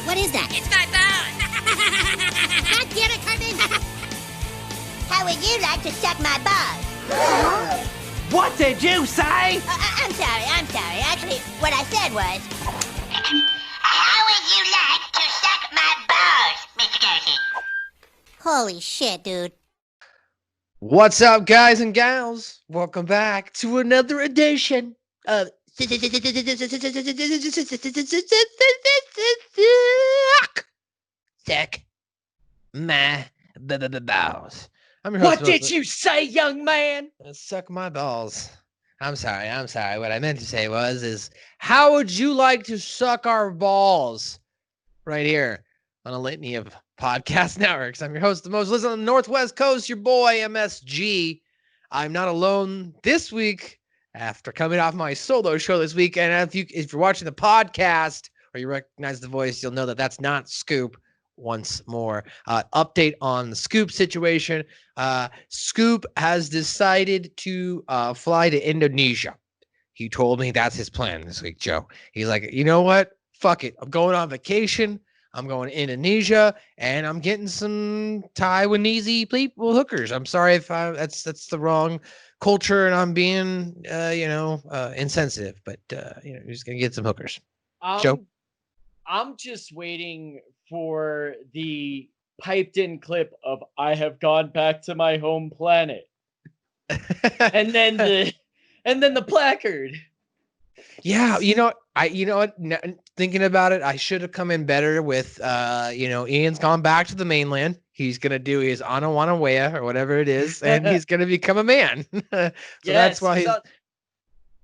What is that? It's my bone. God damn it, Cartman! How would you like to suck my balls? What did you say? I'm sorry. Actually, what I said was... How would you like to suck my balls, Mr. Garrison? Holy shit, dude. What's up, guys and gals? Welcome back to another edition of Suck My Balls. I'm your host. What did you say, young man? Suck my balls. I'm sorry. What I meant to say is, how would you like to suck our balls? Right here on a litany of podcast networks. I'm your host, the most listened on the Northwest Coast, your boy MSG. I'm not alone this week after coming off my solo show this week. And if you're watching the podcast or you recognize the voice, you'll know that that's not Scoop. Once more, update on the Scoop situation. Scoop has decided to fly to Indonesia. He told me that's his plan this week, Joe. He's like, you know what? Fuck it. I'm going on vacation. I'm going to Indonesia, and I'm getting some Taiwanese people hookers. I'm sorry if that's the wrong culture, and I'm being insensitive. But he's gonna get some hookers. Joe, I'm just waiting for the piped-in clip of "I have gone back to my home planet," and then the placard. Yeah, thinking about it, I should have come in better with, Ian's gone back to the mainland. He's going to do his Anawanawea or whatever it is, and he's going to become a man. That's why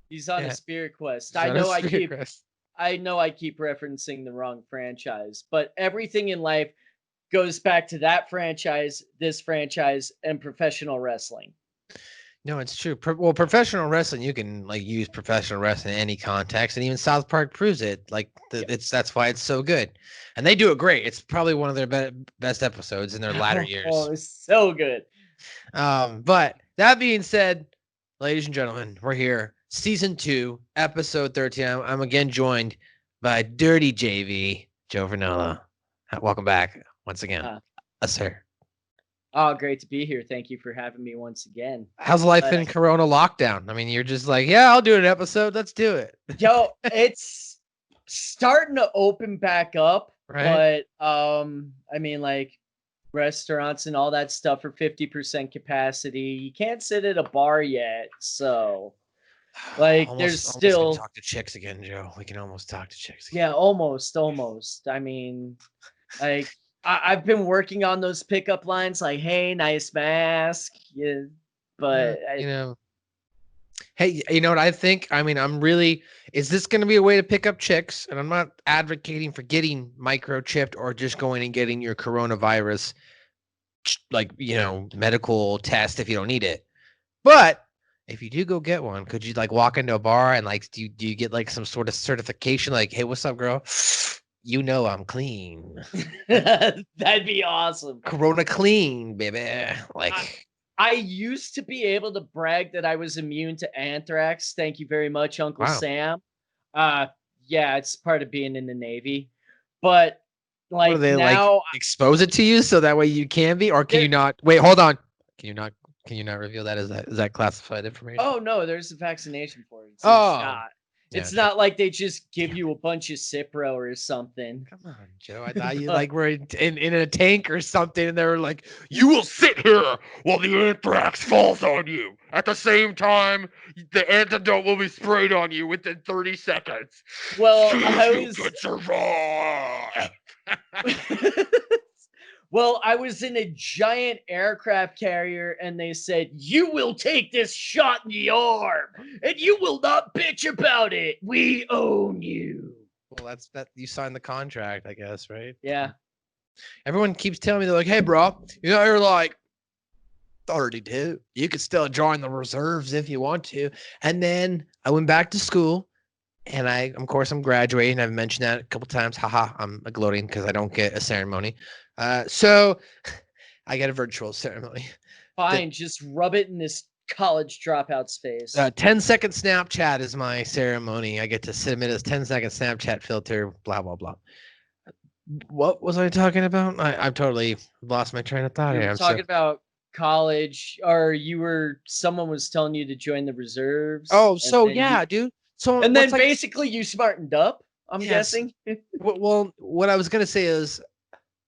he's on a spirit quest. I know I keep referencing the wrong franchise, but everything in life goes back to that franchise, this franchise, and professional wrestling. No, it's true. Professional wrestling, you can use professional wrestling in any context, and even South Park proves it. That's why it's so good, and they do it great. It's probably one of their best episodes in their latter years. Oh, it's so good. But that being said, ladies and gentlemen, we're here, season 2, episode 13. I'm again joined by Dirty JV, Joe Vernola. Welcome back once again, sir. Oh, great to be here. Thank you for having me once again. How's life in Corona lockdown? I mean, you're just like, yeah, I'll do an episode. Let's do it. Yo, it's starting to open back up, right? But restaurants and all that stuff are 50% capacity. You can't sit at a bar yet, so there's still talk to chicks again, Joe. We can almost talk to chicks again. Yeah, almost. I mean, I've been working on those pickup lines like, hey, nice mask. Yeah, but hey, you know what I think? I mean, is this going to be a way to pick up chicks? And I'm not advocating for getting microchipped or just going and getting your coronavirus, medical test if you don't need it. But if you do go get one, could you walk into a bar and do you get some sort of certification? Like, hey, what's up, girl? I'm clean. That'd be awesome. Corona clean, baby. I used to be able to brag that I was immune to anthrax. Thank you very much, Uncle Sam. Yeah, it's part of being in the Navy. But do they now expose it to you so that way you can be, or can you not? Wait, hold on. Can you not reveal that? Is that classified information? Oh no, there's a vaccination for it. It's Yeah, not like they just give you a bunch of Cipro or something. Come on, Joe. I thought you were in a tank or something, and they were like, "You will sit here while the anthrax falls on you. At the same time, the antidote will be sprayed on you within 30 seconds." Well, You could survive. Well, I was in a giant aircraft carrier, and they said, you will take this shot in the arm, and you will not bitch about it. We own you. Well, that's that. You signed the contract, I guess, right? Yeah. Everyone keeps telling me, they're like, hey, bro, you're 32. You could still join the reserves if you want to. And then I went back to school, and of course, I'm graduating. I've mentioned that a couple times. Haha, I'm gloating because I don't get a ceremony. So I get a virtual ceremony. Fine, just rub it in this college dropout's face. 10-second Snapchat is my ceremony. I get to submit a 10-second Snapchat filter, blah, blah, blah. What was I talking about? I've totally lost my train of thought You here. were I'm so. talking about college, or someone was telling you to join the reserves, Oh, so yeah, dude. So and what's then like? basically you smartened up, I'm Yes. guessing. Well, what I was gonna say is,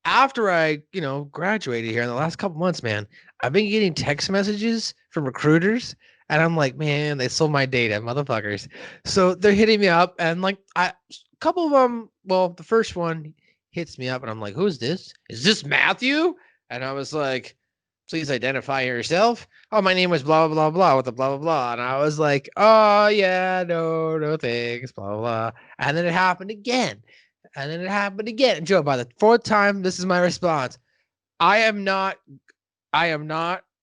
after I, graduated here in the last couple months, man, I've been getting text messages from recruiters, and I'm like, man, they sold my data, motherfuckers. So they're hitting me up, and like, a couple of them. Well, the first one hits me up, and I'm like, who's this? Is this Matthew? And I was like, please identify yourself. Oh, my name was blah blah blah with the blah blah blah, and I was like, oh yeah, no thanks, blah blah blah. And then it happened again. And then it happened again. Joe, by the fourth time, this is my response. I am not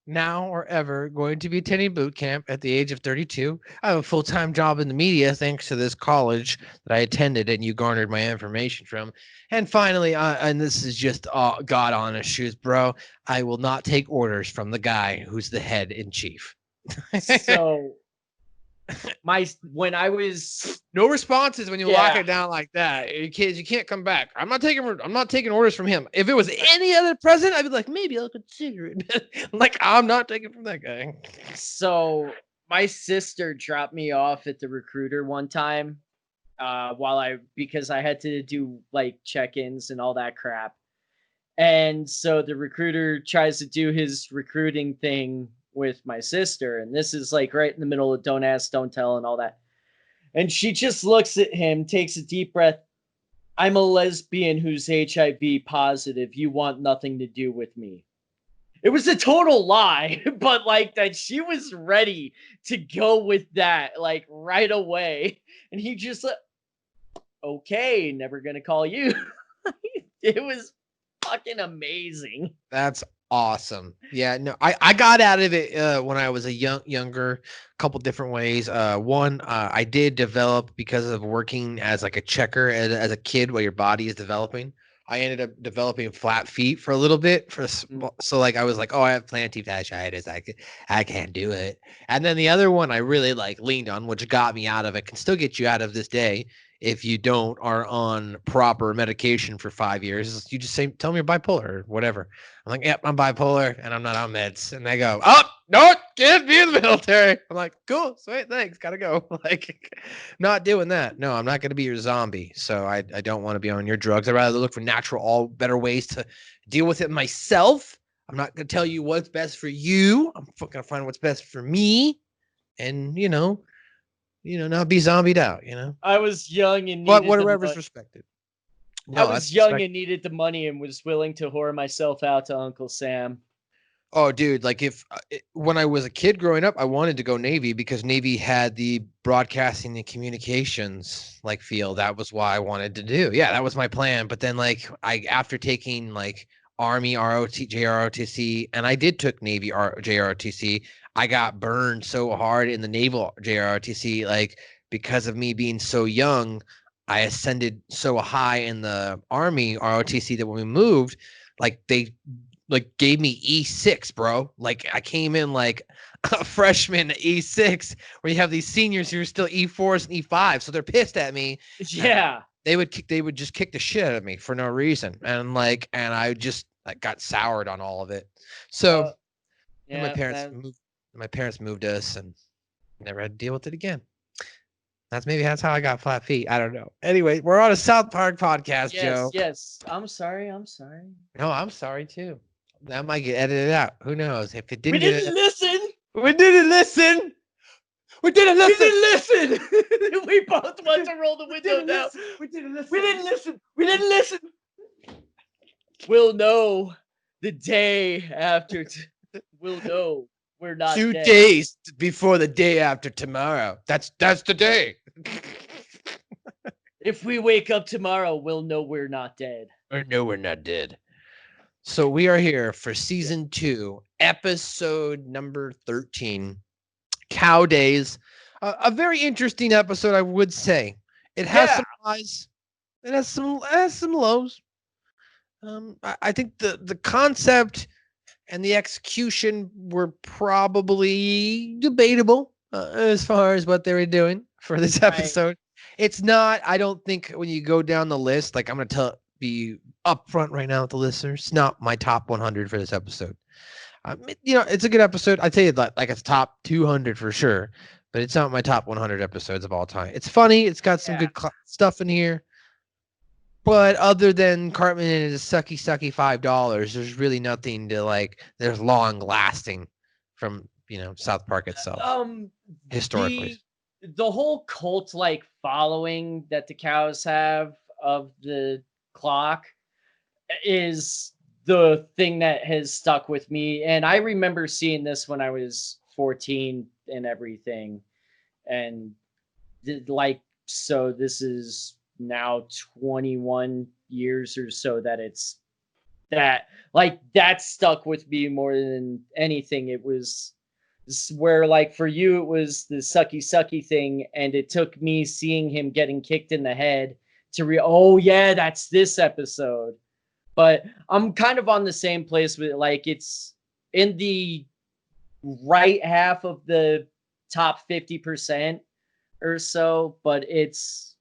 now or ever going to be attending boot camp at the age of 32. I have a full-time job in the media thanks to this college that I attended and you garnered my information from. And finally, and this is just God honest shoes, bro, I will not take orders from the guy who's the head in chief. So when I was No responses when you lock Yeah. it down like that. You can't come back. I'm not taking orders from him. If it was any other president, I'd be like, maybe I'll consider it. Like, I'm not taking from that guy. So my sister dropped me off at the recruiter one time, because I had to do like check-ins and all that crap. And so the recruiter tries to do his recruiting thing with my sister, and this is like right in the middle of don't ask, don't tell, and all that. And she just looks at him, takes a deep breath. I'm a lesbian who's HIV positive. You want nothing to do with me. It was a total lie, but like that she was ready to go with that like right away. And he just like, okay, never gonna call you. It was fucking amazing. That's awesome. Yeah, no, I got out of it when I was a younger, couple different ways. One, I did develop because of working as like a checker as a kid while your body is developing. I ended up developing flat feet for a little bit so like I was like, oh, I have plantar fasciitis. I can't do it. And then the other one I really like leaned on, which got me out of it, can still get you out of this day if you are on proper medication for 5 years. You just tell me you're bipolar or whatever. I'm like, yep, I'm bipolar and I'm not on meds. And they go, oh, no, can't be in the military. I'm like, cool, sweet, thanks, gotta go. Like, not doing that. No, I'm not going to be your zombie. So I don't want to be on your drugs. I'd rather look for natural, better ways to deal with it myself. I'm not going to tell you what's best for you. I'm going to find what's best for me. And, not be zombied out, I was young and But needed whatever's respected. I was young and needed the money and was willing to whore myself out to Uncle Sam. Oh, dude, like when I was a kid growing up, I wanted to go Navy because Navy had the broadcasting and communications like field. That was why I wanted to do. Yeah, that was my plan. But then like after taking like Army JROTC, and I did took Navy JROTC, I got burned so hard in the Naval JROTC, like because of me being so young, I ascended so high in the Army ROTC that when we moved, like they gave me E6, bro. Like I came in like a freshman E6, where you have these seniors who are still E4s and E5, so they're pissed at me. Yeah, they would just kick the shit out of me for no reason, and I just got soured on all of it. So yeah, my parents moved us, and never had to deal with it again. That's how I got flat feet. I don't know. Anyway, we're on a South Park podcast, Joe. Yes. I'm sorry. No, I'm sorry too. That might get edited out. Who knows? If it didn't, We didn't listen. We didn't listen. We didn't listen. We both want to roll the window down. We didn't listen. We didn't listen. We'll know the day after. We'll know we're not 2 dead. days before the day after tomorrow. That's the day. If we wake up tomorrow, we'll know we're not dead. Or no, we're not dead. So we are here for season 2, episode number 13, CowDays. A very interesting episode, I would say. It has some highs. It has some lows. I think the concept and the execution were probably debatable as far as what they were doing for this episode. Right. It's not. I don't think when you go down the list, like I'm going to be upfront right now with the listeners. It's not my top 100 for this episode. It's a good episode. I'd say like it's top 200 for sure, but it's not my top 100 episodes of all time. It's funny. It's got some good stuff in here. But other than Cartman and his sucky $5, there's really nothing to like. There's long lasting from South Park itself. Historically, the whole cult like following that the cows have of the clock is the thing that has stuck with me. And I remember seeing this when I was 14 and everything. And so this is now 21 years or so that stuck with me more than anything. It was where like for you, it was the sucky thing. And it took me seeing him getting kicked in the head to that's this episode. But I'm kind of on the same place with like it's in the right half of the top 50% or so, but it's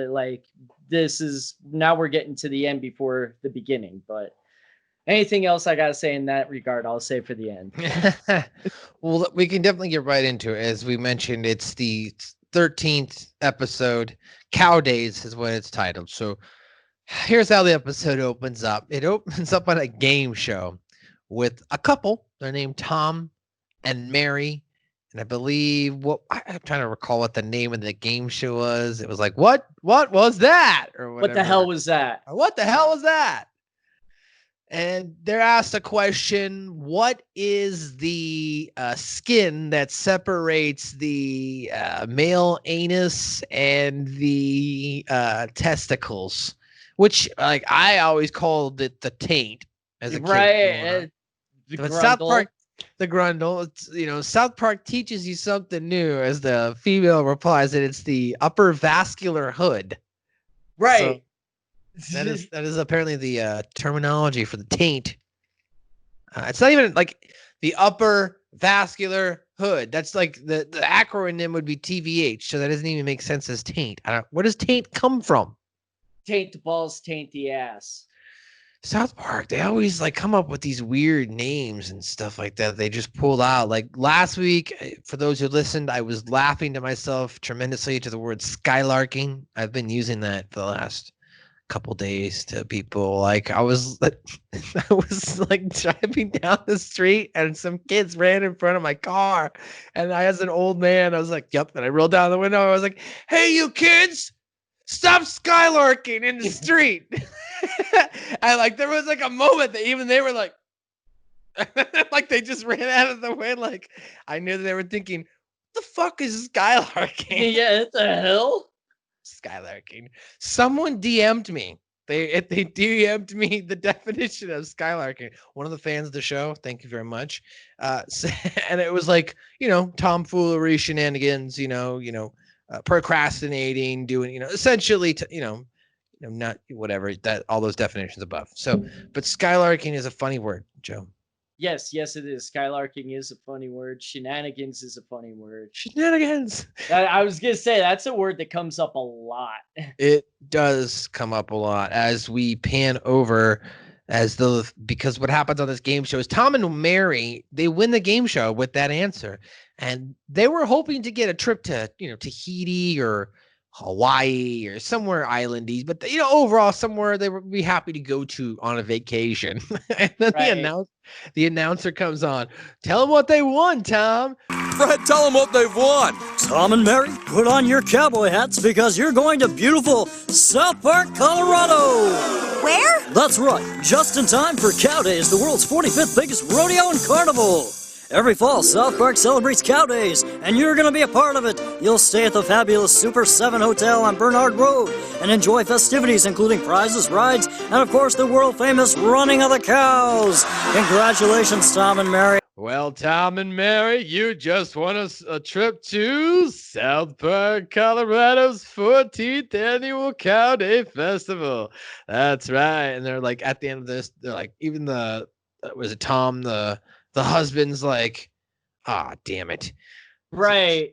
like this is now we're getting to the end before the beginning. But anything else I gotta say in that regard, I'll say for the end. Well, we can definitely get right into it. As we mentioned, it's the 13th episode. CowDays is what it's titled. So here's how the episode opens up. It opens up on a game show with a couple. They're named Tom and Mary. And I believe I'm trying to recall what the name of the game show was. It was like, what was that? Or whatever. What the hell was that? What the hell was that? And they're asked a question. What is the skin that separates the male anus and the testicles? Which, like, I always called it the taint as a kid. Right. But South Park, the grundle. It's, South Park teaches you something new, as the female replies that it's the upper vascular hood. Right. So that is apparently the terminology for the taint. It's not even like the upper vascular hood. That's like the acronym would be TVH. So that doesn't even make sense as taint. Where does taint come from? Taint the balls, taint the ass. South Park, they always like come up with these weird names and stuff like that. They just pulled out. Like last week, for those who listened, I was laughing to myself tremendously to the word skylarking. I've been using that for the last couple days to people. Like I was like driving down the street and some kids ran in front of my car, and I, as an old man, I was like, "Yep." And I rolled down the window. I was like, "Hey, you kids! Stop skylarking in the street." There was like a moment that even they were like, like they just ran out of the way. Like I knew that they were thinking, "What the fuck is skylarking?" Yeah, what the hell? Skylarking. Someone DM'd me. They DM'd me the definition of skylarking. One of the fans of the show, thank you very much. And it was like, tomfoolery, shenanigans, procrastinating, doing, essentially, not whatever that all those definitions above. So, but skylarking is a funny word, Joe. Yes, it is. Skylarking is a funny word. Shenanigans is a funny word. Shenanigans. I was gonna say that's a word that comes up a lot. It does come up a lot as we pan over, because what happens on this game show is Tom and Mary, they win the game show with that answer, and they were hoping to get a trip to Tahiti or Hawaii or somewhere islandy, but overall somewhere they would be happy to go to on a vacation. And then the announcer comes on. Tell them what they won, Tom. Fred, tell them what they've won. Tom and Mary, put on your cowboy hats because you're going to beautiful South Park, Colorado. Where? That's right. Just in time for CowDays, the world's 45th biggest rodeo and carnival. Every fall, South Park celebrates CowDays, and you're going to be a part of it. You'll stay at the fabulous Super 7 Hotel on Bernard Road and enjoy festivities including prizes, rides, and of course the world-famous Running of the Cows. Congratulations, Tom and Mary. Well, Tom and Mary, you just won a trip to South Park, Colorado's 14th annual CowDays Festival. That's right. And they're like, at the end of this, they're like, even was it Tom, the husband's like, damn it. Right.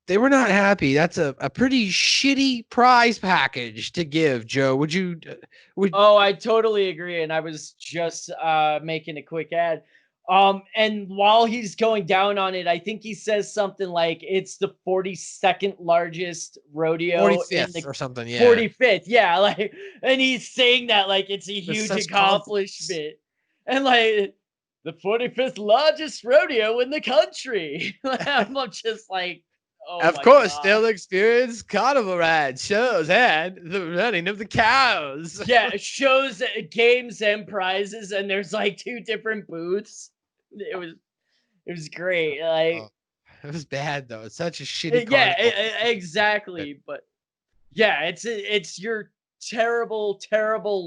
They were not happy. That's a pretty shitty prize package to give, Joe. Would you? Oh, I totally agree. And I was just making a quick ad. And while he's going down on it, I think he says something like it's the 42nd largest rodeo in 45th the or something? Yeah. 45th. Yeah, like, and he's saying that like it's a With huge such accomplishment. And like the 45th largest rodeo in the country. I'm just like, oh Of my course, God. they'll experience carnival rides, shows, and the running of the cows. Yeah, it shows games and prizes, and there's like two different booths. It was great. Oh, Like, it was bad though. It's such a shitty yeah, carnival. exactly. But yeah, it's your terrible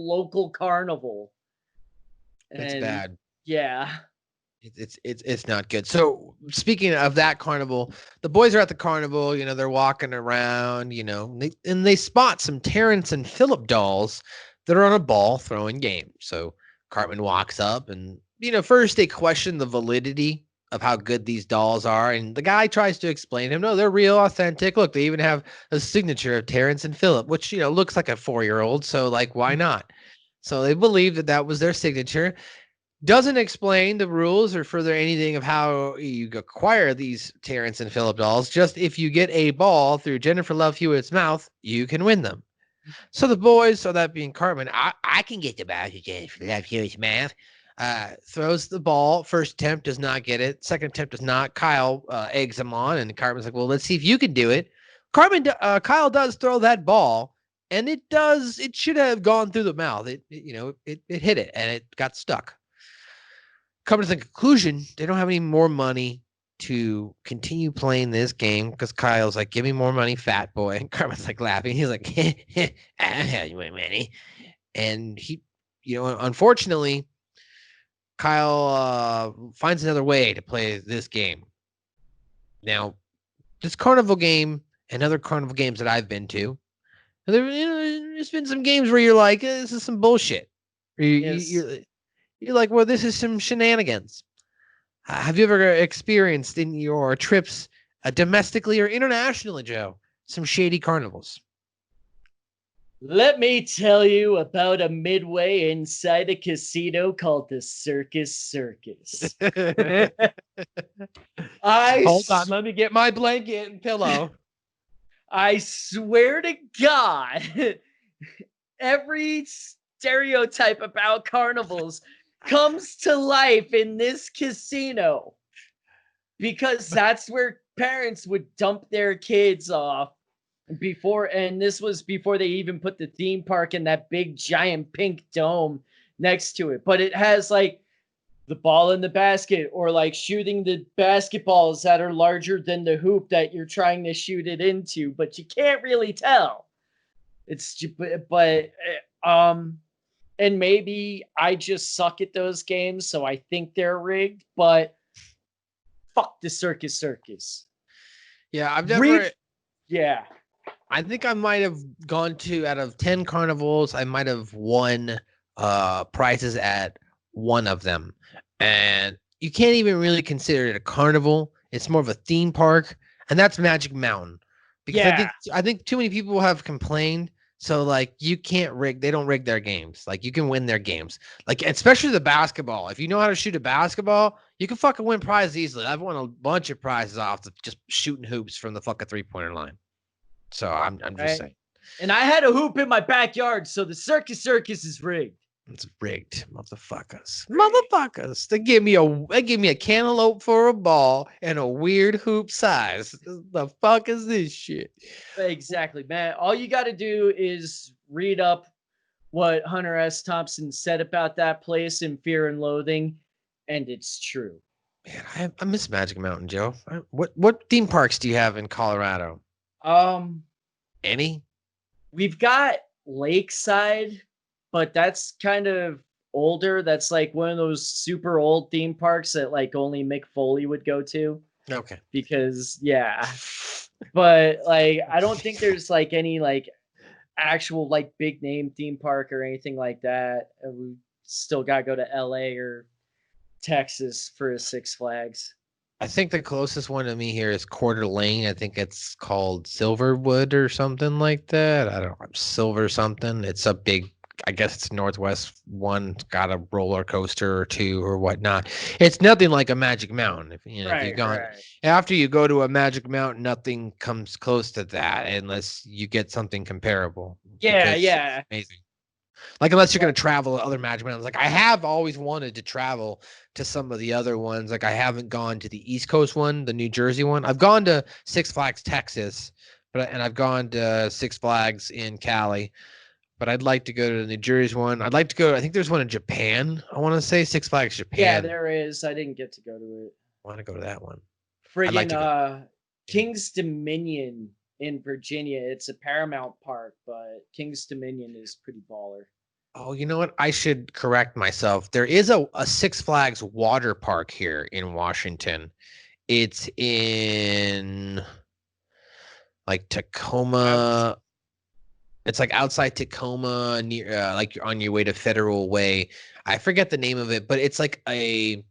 local carnival, It's and bad. yeah, It's not good. So speaking of that carnival, the boys are at the carnival. You know, they're walking around. You know, and they spot some Terrence and Phillip dolls that are on a ball throwing game. So Cartman walks up, and first they question the validity of how good these dolls are, and the guy tries to explain to him, no, they're real, authentic. Look, they even have a signature of Terrence and Phillip, which looks like a 4-year-old. So like, why not? So they believe that that was their signature. Doesn't explain the rules or further anything of how you acquire these Terrence and Phillip dolls. Just if you get a ball through Jennifer Love Hewitt's mouth, you can win them. So the boys, so that being Cartman, I can get the ball through Jennifer Love Hewitt's mouth. Throws the ball. First attempt does not get it. Second attempt does not. Kyle eggs him on, and Cartman's like, "Well, let's see if you can do it." Kyle does throw that ball, and it does. It should have gone through the mouth. It hit it, and it got stuck. Come to the conclusion, they don't have any more money to continue playing this game because Kyle's like, "Give me more money, fat boy." And Carmen's like laughing. He's like, "I don't have any more money." And he, unfortunately, Kyle finds another way to play this game. Now, this carnival game and other carnival games that I've been to, there's been some games where you're like, "This is some bullshit." yes. You're like, "Well, this is some shenanigans." Have you ever experienced in your trips, domestically or internationally, Joe, some shady carnivals? Let me tell you about a midway inside a casino called the Circus. I Hold on, let me get my blanket and pillow. I swear to God, every stereotype about carnivals comes to life in this casino because that's where parents would dump their kids off and this was before they even put the theme park in that big giant pink dome next to it. But it has like the ball in the basket or like shooting the basketballs that are larger than the hoop that you're trying to shoot it into, but you can't really tell. But and maybe I just suck at those games, so I think they're rigged, but fuck the circus. Yeah, I've never. Yeah. I think I might have gone to out of 10 carnivals, I might have won prizes at one of them. And you can't even really consider it a carnival. It's more of a theme park, and that's Magic Mountain. Because Yeah. I think too many people have complained. So like you can't rig, they don't rig their games. Like you can win their games. Like especially the basketball. If you know how to shoot a basketball, you can fucking win prizes easily. I've won a bunch of prizes off of just shooting hoops from the fucking 3-pointer line. So I'm just saying. And I had a hoop in my backyard, so the circus is rigged. It's rigged, motherfuckers. Motherfuckers. They give me a cantaloupe for a ball and a weird hoop size. The fuck is this shit? Exactly, man. All you got to do is read up what Hunter S. Thompson said about that place in Fear and Loathing, and it's true. Man, I miss Magic Mountain, Joe. What theme parks do you have in Colorado? Any? We've got Lakeside, but that's kind of older. That's like one of those super old theme parks that like only Mick Foley would go to. Okay. Because yeah. But like I don't think there's like any like actual like big name theme park or anything like that. We still gotta go to LA or Texas for a Six Flags. I think the closest one to me here is Coeur d'Alene. I think it's called Silverwood or something like that. I don't know, Silver something. It's a big, I guess it's Northwest one. It's got a roller coaster or two or whatnot. It's nothing like a Magic Mountain. If you know, if you've gone after you go to a Magic Mountain, nothing comes close to that unless you get something comparable. Yeah, because yeah. it's amazing. Like unless you're gonna travel to other Magic Mountains. Like I have always wanted to travel to some of the other ones. Like I haven't gone to the East Coast one, the New Jersey one. I've gone to Six Flags Texas, and I've gone to Six Flags in Cali. But I'd like to go to the New Jersey one. I'd like to go. I think there's one in Japan. I want to say Six Flags Japan. Yeah, there is. I didn't get to go to it. I want to go to that one. Friggin' like King's Dominion in Virginia. It's a Paramount park, but King's Dominion is pretty baller. Oh, you know what? I should correct myself. There is a Six Flags water park here in Washington. It's in like Tacoma. It's like outside Tacoma, near like on your way to Federal Way. I forget the name of it, but it's like a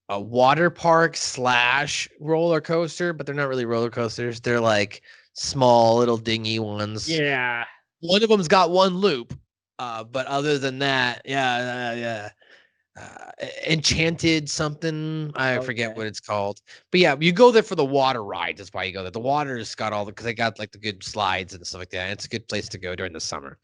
water park / roller coaster, but they're not really roller coasters. They're like small little dingy ones. Yeah. One of them's got one loop. But other than that, yeah. Enchanted something. I forget what it's called. But yeah, you go there for the water ride. That's why you go there. The water's got all because they got like the good slides and stuff like that. It's a good place to go during the summer.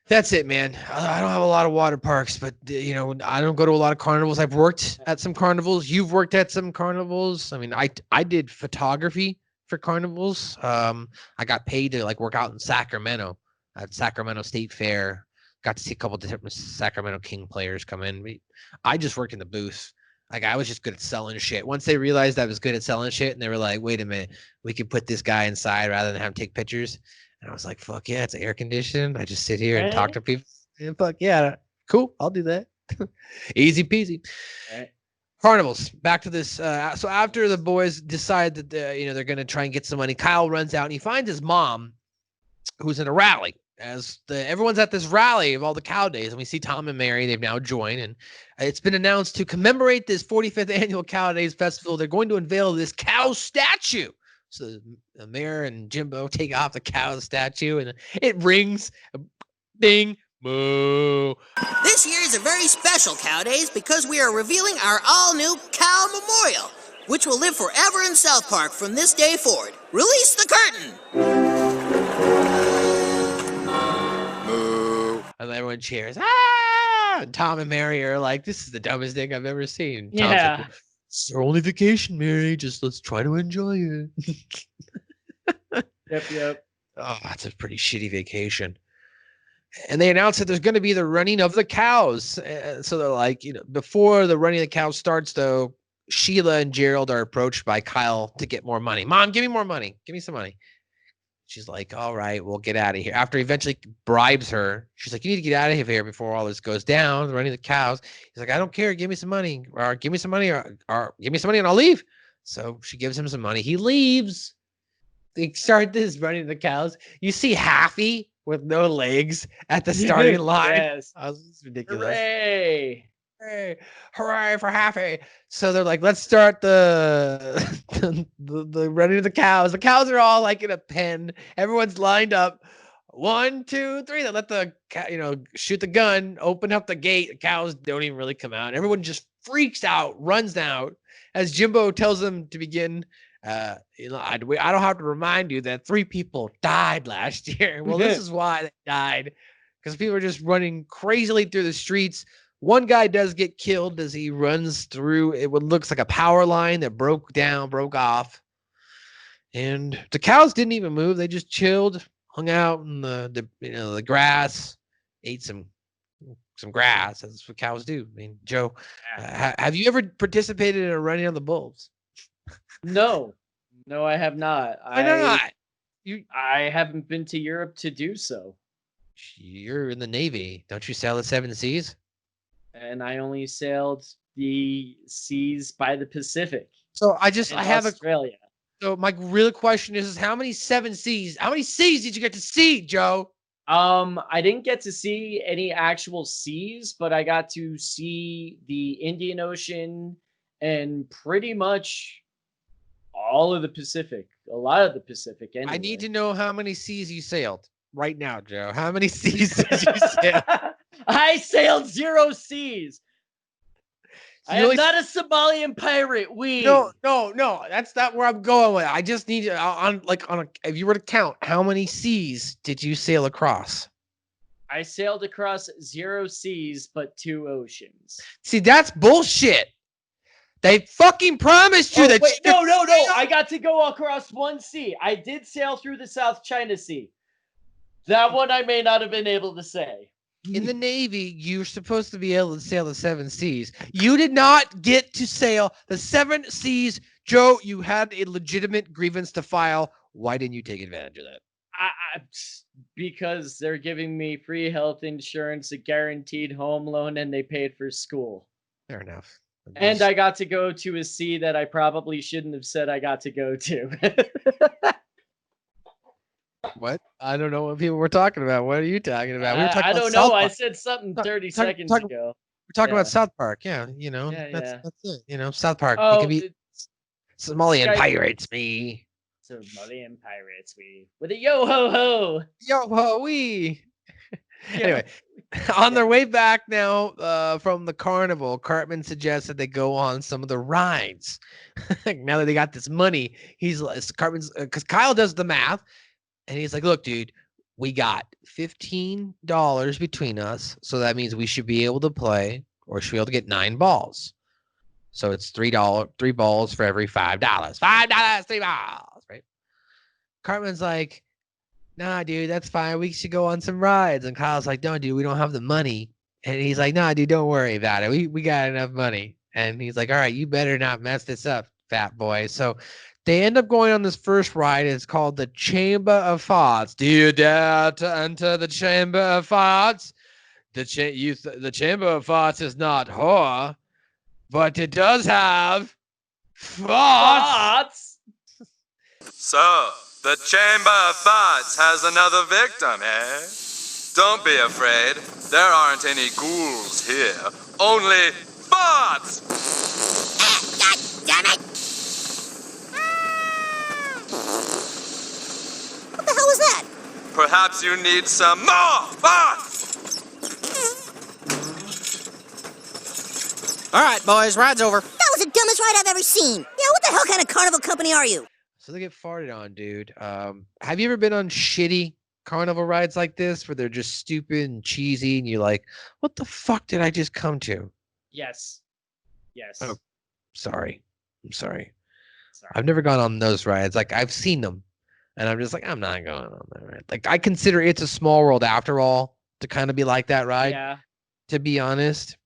That's it, man. I don't have a lot of water parks, but you know, I don't go to a lot of carnivals. I've worked at some carnivals. You've worked at some carnivals. I mean, I did photography for carnivals. I got paid to like work out in Sacramento at Sacramento State Fair. Got to see a couple of different Sacramento King players come in. I just worked in the booth. Like I was just good at selling shit. Once they realized I was good at selling shit, and they were like, "Wait a minute, we could put this guy inside rather than have him take pictures." And I was like, "Fuck yeah, it's air conditioned. I just sit here and talk to people." And fuck yeah, cool. I'll do that. Easy peasy. Right. Carnivals. Back to this. So after the boys decide that they're going to try and get some money, Kyle runs out and he finds his mom, who's in a rally. Everyone's at this rally of all the CowDays, and we see Tom and Mary. They've now joined, and it's been announced to commemorate this 45th annual CowDays Festival. They're going to unveil this cow statue. So the mayor and Jimbo take off the cow statue, and it rings, ding, moo. This year is a very special CowDays because we are revealing our all-new Cow Memorial, which will live forever in South Park from this day forward. Release the curtain! And everyone cheers. Ah! And Tom and Mary are like, "This is the dumbest thing I've ever seen." Tom's Yeah. like, "It's our only vacation, Mary. Just let's try to enjoy it." Yep. Oh, that's a pretty shitty vacation. And they announced that there's going to be the running of the cows. So they're like, before the running of the cows starts, though, Sheila and Gerald are approached by Kyle to get more money. "Mom, give me more money. Give me some money." She's like, "All right, we'll get out of here." After he eventually bribes her, she's like, "You need to get out of here before all this goes down, running the cows." He's like, "I don't care. Give me some money, or give me some money, or give me some money and I'll leave." So she gives him some money. He leaves. They start this running the cows. You see Happy with no legs at the starting line. Yes. Oh, this is ridiculous. Hooray! Hey, hooray for Happy. So they're like, "Let's start the running of the cows." The cows are all like in a pen. Everyone's lined up. 1, 2, 3. They let the shoot the gun, open up the gate. The cows don't even really come out. Everyone just freaks out, runs out as Jimbo tells them to begin. I don't have to remind you that 3 people died last year. Well, this is why they died, because people are just running crazily through the streets. One guy does get killed as he runs through what looks like a power line that broke off. And the cows didn't even move. They just chilled, hung out in the grass, ate some grass. That's what cows do. I mean, Joe, have you ever participated in a running on the bulls? No, I have not. Why not? I haven't been to Europe to do so. You're in the Navy. Don't you sail the 7 seas? And I only sailed the seas by the Pacific. So I have Australia. So my real question is how many 7 seas? How many seas did you get to see, Joe? I didn't get to see any actual seas, but I got to see the Indian Ocean and pretty much all of the Pacific, a lot of the Pacific. Anyway. I need to know how many seas you sailed right now, Joe. How many seas did you sail? I sailed 0 seas. I am only- not a Somalian pirate. No. That's not where I'm going with. I just need to if you were to count, how many seas did you sail across? I sailed across 0 seas, but 2 oceans. See, that's bullshit. They fucking promised you that. Wait, no. I got to go across 1 sea. I did sail through the South China Sea. That one I may not have been able to say. In the Navy, you're supposed to be able to sail the 7 seas. You did not get to sail the 7 seas. Joe, you had a legitimate grievance to file. Why didn't you take advantage of that? Because they're giving me free health insurance, a guaranteed home loan, and they paid for school. Fair enough. And I got to go to a sea that I probably shouldn't have said I got to go to. What? I don't know what people were talking about. What are you talking about? We were talking I about don't South know. I Park. said something 30 seconds ago. We're talking Yeah. about South Park. Yeah, that's it. South Park. It can be Somalian pirates, me. Somalian pirates, we. With a yo-ho-ho. Yo-ho-wee. Anyway, on their way back now from the carnival, Cartman suggests that they go on some of the rides. Now that they got this money, Cartman's because Kyle does the math, and he's like, "Look, dude, we got $15 between us, so that means we should be able to play, or should be able to get 9 balls. So it's $3 balls for every $5. $5, 3 balls, right?" Cartman's like, "Nah, dude, that's fine. We should go on some rides." And Kyle's like, "No, dude, we don't have the money." And he's like, "Nah, dude, don't worry about it. We got enough money." And he's like, "All right, you better not mess this up, fat boy." So they end up going on this first ride. It's called the Chamber of Thoughts. Do you dare to enter the Chamber of Thoughts? The Chamber of Thoughts is not horror, but it does have thoughts. So, the Chamber of Thoughts has another victim, eh? Don't be afraid. There aren't any ghouls here. Only thoughts! God damn it! What the hell was that? Perhaps you need some more thoughts! All right, boys, ride's over. That was the dumbest ride I've ever seen. Yeah, what the hell kind of carnival company are you? So they get farted on, dude. Have you ever been on shitty carnival rides like this where they're just stupid and cheesy and you're like, what the fuck did I just come to? Yes. Oh, sorry. I'm sorry. I've never gone on those rides. Like, I've seen them and I'm just like, I'm not going on that ride. Like, I consider It's a Small World after all to kind of be like that ride. Yeah. To be honest.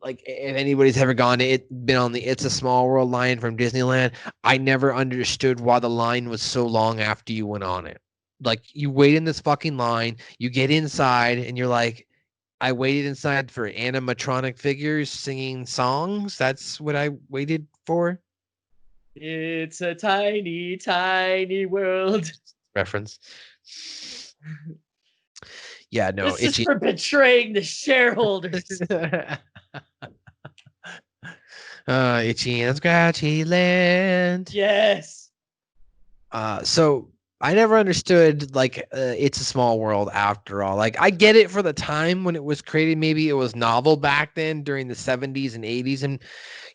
Like, if anybody's ever been on the It's a Small World line from Disneyland, I never understood why the line was so long after you went on it. Like, you wait in this fucking line, you get inside, and you're like, I waited inside for animatronic figures singing songs. That's what I waited for. It's a tiny, tiny world. Reference. Yeah, no, This is for betraying the shareholders. Itchy and Scratchy Land. Yes. So I never understood like It's a Small World after all. Like, I get it for the time when it was created. Maybe it was novel back then during the 70s and 80s and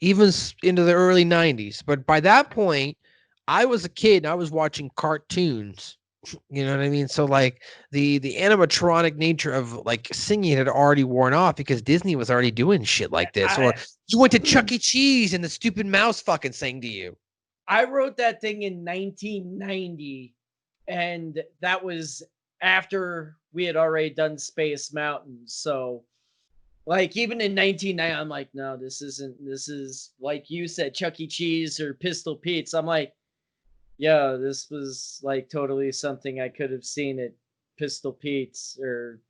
even into the early 90s. But by that point, I was a kid and I was watching cartoons. You know what I mean? So like the animatronic nature of like singing had already worn off because Disney was already doing shit like this. Or you went to Chuck E. Cheese and the stupid mouse fucking sang to you. I wrote that thing in 1990, and that was after we had already done Space Mountain. So, like, even in 1990, I'm like, no, this is, like you said, Chuck E. Cheese or Pistol Pete's. I'm like, yeah, this was, like, totally something I could have seen at Pistol Pete's. Or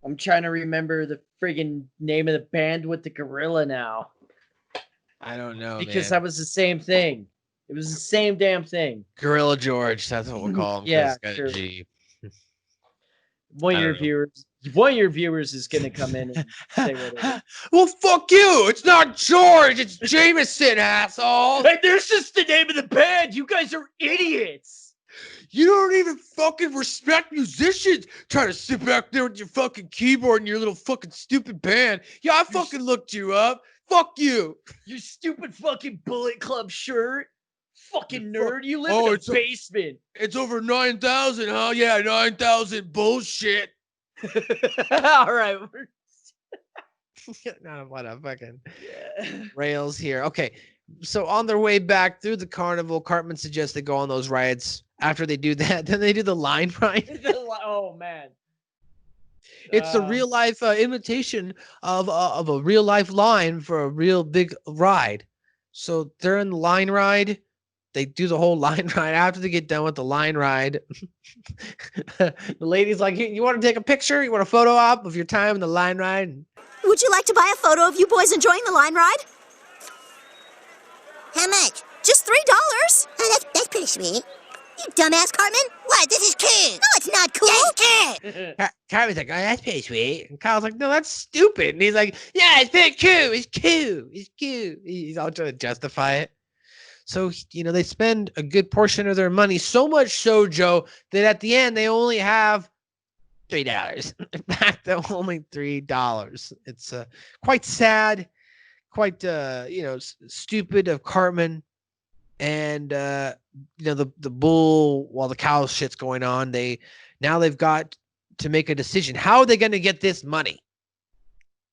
I'm trying to remember the friggin' name of the band with the gorilla now. I don't know, because man. that was the same thing. It was the same damn thing. Gorilla George, that's what we'll call him. Yeah, got sure. a G. One of your viewers is gonna come in and say what it is. Well, fuck you. It's not George. It's Jameson, asshole. Hey, there's just the name of the band. You guys are idiots. You don't even fucking respect musicians. Trying to sit back there with your fucking keyboard and your little fucking stupid band. Yeah, I fucking looked you up. Fuck you. You stupid fucking Bullet Club shirt. Fucking nerd. You live in a basement. It's over 9,000, huh? Yeah, 9,000 bullshit. All right. Not what a fucking rails here. Okay, so on their way back through the carnival, Cartman suggests they go on those rides. After they do that, then they do the line ride. Oh man, it's a real life imitation of a real life line for a real big ride. So they're in the line ride. They do the whole line ride. After they get done with the line ride, the lady's like, "You want to take a picture? You want a photo op of your time in the line ride?" Would you like to buy a photo of you boys enjoying the line ride? How much? Just $3. Oh, that's pretty sweet. You dumbass, Cartman. What? This is cool. No, it's not cool. That's cool. Cartman's like, "Oh, that's pretty sweet." And Kyle's like, "No, that's stupid." And he's like, "Yeah, it's pretty cool. It's cool. It's cool." He's all trying to justify it. So, they spend a good portion of their money, so much so, Joe, that at the end, they only have $3. In fact, they're only $3. It's quite sad, quite, stupid of Cartman. And, the bull, while the cow shit's going on, they've got to make a decision. How are they going to get this money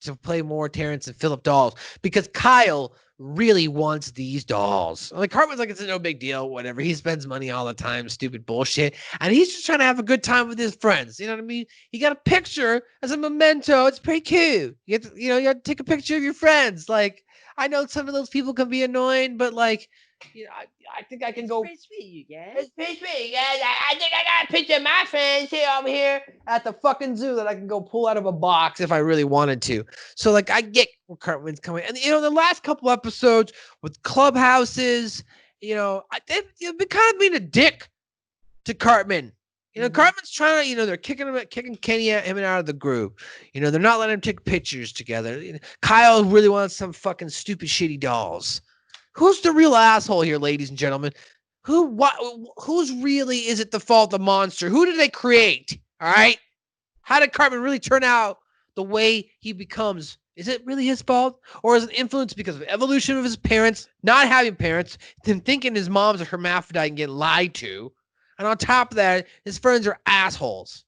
to play more Terrence and Phillip dolls? Because Kyle really wants these dolls. Like, Cartman's like, it's no big deal, whatever. He spends money all the time, stupid bullshit. And he's just trying to have a good time with his friends. You know what I mean? He got a picture as a memento. It's pretty cute. You have to take a picture of your friends. Like, I know some of those people can be annoying, but like, I think I can go. It's pretty sweet, you guys. It's pretty sweet, guys. I think I got a picture of my friends here over here at the fucking zoo that I can go pull out of a box if I really wanted to. So, like, I get where Cartman's coming. And, the last couple episodes with clubhouses, they've been kind of being a dick to Cartman. Cartman's trying to, they're kicking Kenny him out of the group. They're not letting him take pictures together. Kyle really wants some fucking stupid, shitty dolls. Who's the real asshole here, ladies and gentlemen? Who's really is it the fault of the monster? Who did they create? All right? How did Cartman really turn out the way he becomes? Is it really his fault? Or is it influenced because of evolution of his parents, not having parents, then thinking his mom's a hermaphrodite and getting lied to? And on top of that, his friends are assholes.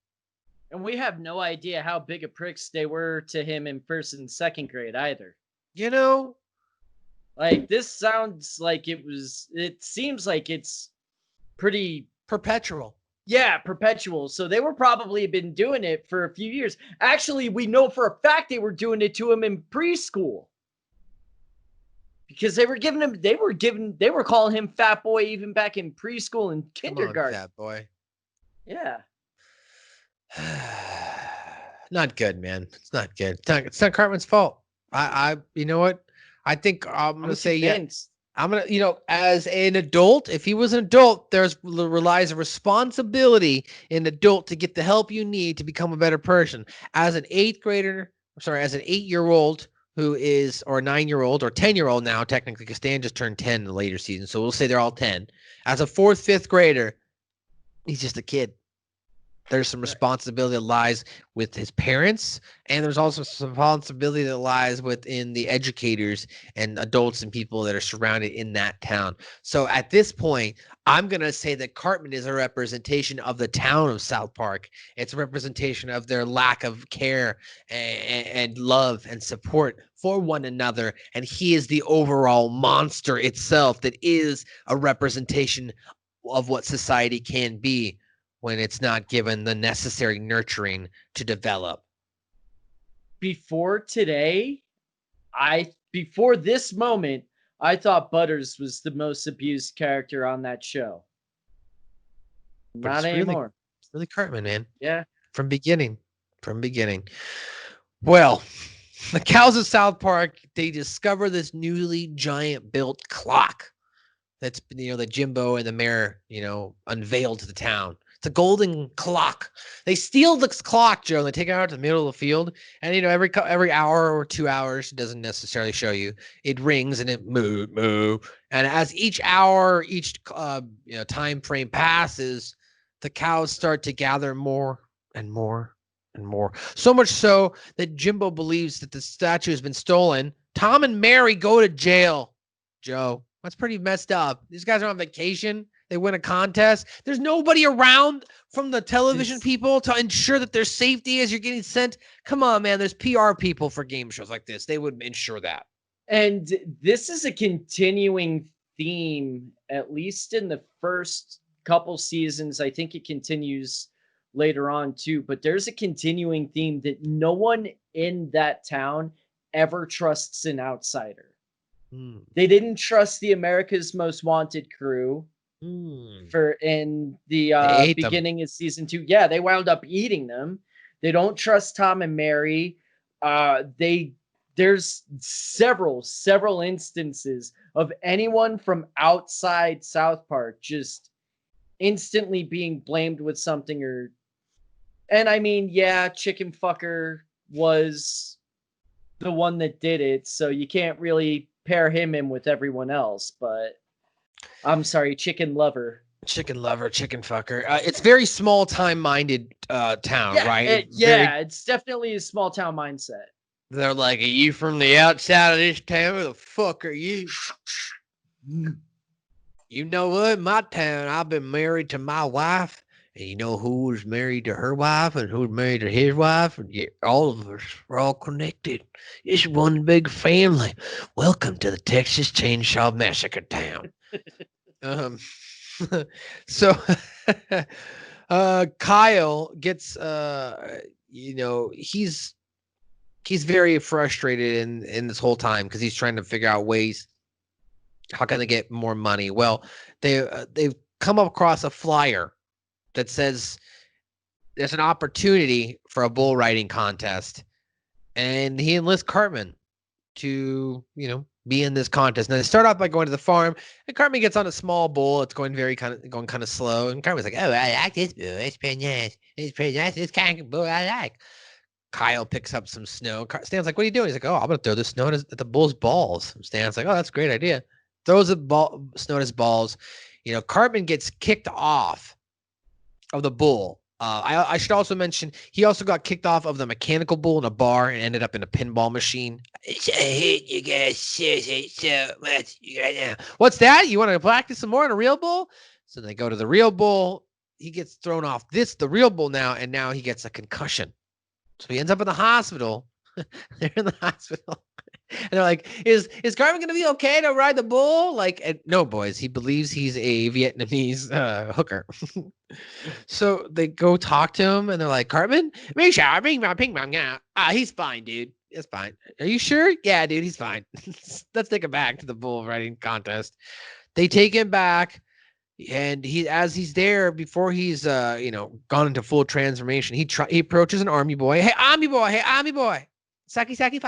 And we have no idea how big of pricks they were to him in first and second grade either. Like, this sounds like it seems like it's pretty perpetual. Yeah, perpetual. So they were probably been doing it for a few years. Actually, we know for a fact they were doing it to him in preschool. Because they were calling him fat boy even back in preschool and kindergarten. Come on, fat boy. Yeah. Not good, man. It's not good. It's not Cartman's fault. You know what? I think I'm going to say yes. I'm going to, as an adult, if he was an adult, relies a responsibility in an adult to get the help you need to become a better person. As an 8-year-old who is, or a 9-year-old or 10-year-old now, technically, because Stan just turned 10 in the later season. So we'll say they're all 10. As a 4th, 5th grader, he's just a kid. There's some responsibility that lies with his parents, and there's also some responsibility that lies within the educators and adults and people that are surrounded in that town. So at this point, I'm going to say that Cartman is a representation of the town of South Park. It's a representation of their lack of care and love and support for one another, and he is the overall monster itself that is a representation of what society can be when it's not given the necessary nurturing to develop. Before this moment, I thought Butters was the most abused character on that show. But not anymore. It's really Cartman, man. Yeah. From beginning. Well, the cows of South Park, they discover this newly giant built clock that's, that Jimbo and the mayor, unveiled to the town. It's a golden clock. They steal this clock, Joe, and they take it out to the middle of the field. And, every hour or 2 hours, it doesn't necessarily show you. It rings and it moo, moo. And as each hour, each time frame passes, the cows start to gather more and more and more. So much so that Jimbo believes that the statue has been stolen. Tom and Mary go to jail, Joe. That's pretty messed up. These guys are on vacation. They win a contest. There's nobody around from the television people to ensure that there's safety as you're getting sent. Come on, man. There's PR people for game shows like this. They would ensure that. And this is a continuing theme, at least in the first couple seasons. I think it continues later on too, but there's a continuing theme that no one in that town ever trusts an outsider. They didn't trust the America's Most Wanted crew in the beginning of season 2. Yeah, they wound up eating them. They don't trust Tom and Mary. There's several instances of anyone from outside South Park just instantly being blamed with something and I mean, yeah, Chicken Fucker was the one that did it, so you can't really pair him in with everyone else, but I'm sorry, Chicken Lover, Chicken Fucker. It's very small time minded town, right? It's definitely a small town mindset. They're like, are you from the outside of this town? Who the fuck are you? You know what? My town, I've been married to my wife. And you know who was married to her wife and who was married to his wife? And yeah, all of us are all connected. It's one big family. Welcome to the Texas Chainsaw Massacre town. So Kyle gets he's very frustrated in this whole time because he's trying to figure out ways how can they get more money. Well, they've come across a flyer that says there's an opportunity for a bull riding contest, and he enlists Cartman to be in this contest. Now they start off by going to the farm, and Cartman gets on a small bull. It's going kind of slow, and Cartman's like, "Oh, I like this bull. It's pretty nice. It's pretty nice. It's kind of bull I like." Kyle picks up some snow. Stan's like, "What are you doing?" He's like, "Oh, I'm gonna throw this snow at the bull's balls." And Stan's like, "Oh, that's a great idea." Throws the snow at his balls. Cartman gets kicked off of the bull. I should also mention he also got kicked off of the mechanical bull in a bar and ended up in a pinball machine. I hate you guys so much right now. What's that? You want to practice some more on a real bull? So they go to the real bull. He gets thrown off the real bull now, and now he gets a concussion. So he ends up in the hospital. They're in the hospital. And they're like, is Cartman going to be okay to ride the bull? No, boys. He believes he's a Vietnamese hooker. So they go talk to him, and they're like, Cartman, he's fine, dude. It's fine. Are you sure? Yeah, dude, he's fine. Let's take him back to the bull riding contest. They take him back, and as he's there, before he's gone into full transformation, he approaches an army boy. Hey, army boy. Saki $5.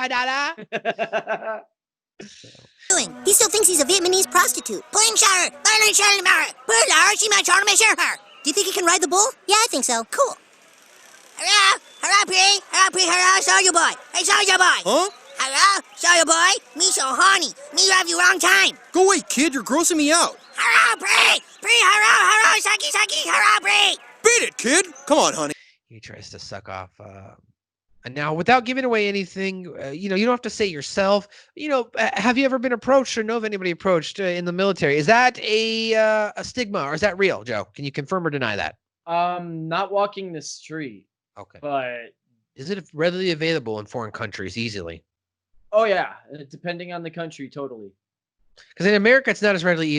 He still thinks he's a Vietnamese prostitute. Do you think he can ride the bull? Yeah, I think so. Cool. Hello, soldier boy. Hey, soldier boy. Huh? Hello, soldier boy. Me so horny. Me love you wrong time. Go away, kid. You're grossing me out. Hello, hello, Saki, hello, Beat it, kid. Come on, honey. He tries to suck off. And now, without giving away anything, you don't have to say yourself. Have you ever been approached or know of anybody approached in the military? Is that a stigma, or is that real, Joe? Can you confirm or deny that? Not walking the street. Okay. But is it readily available in foreign countries easily? Oh yeah, depending on the country, totally. Because in America, it's not as readily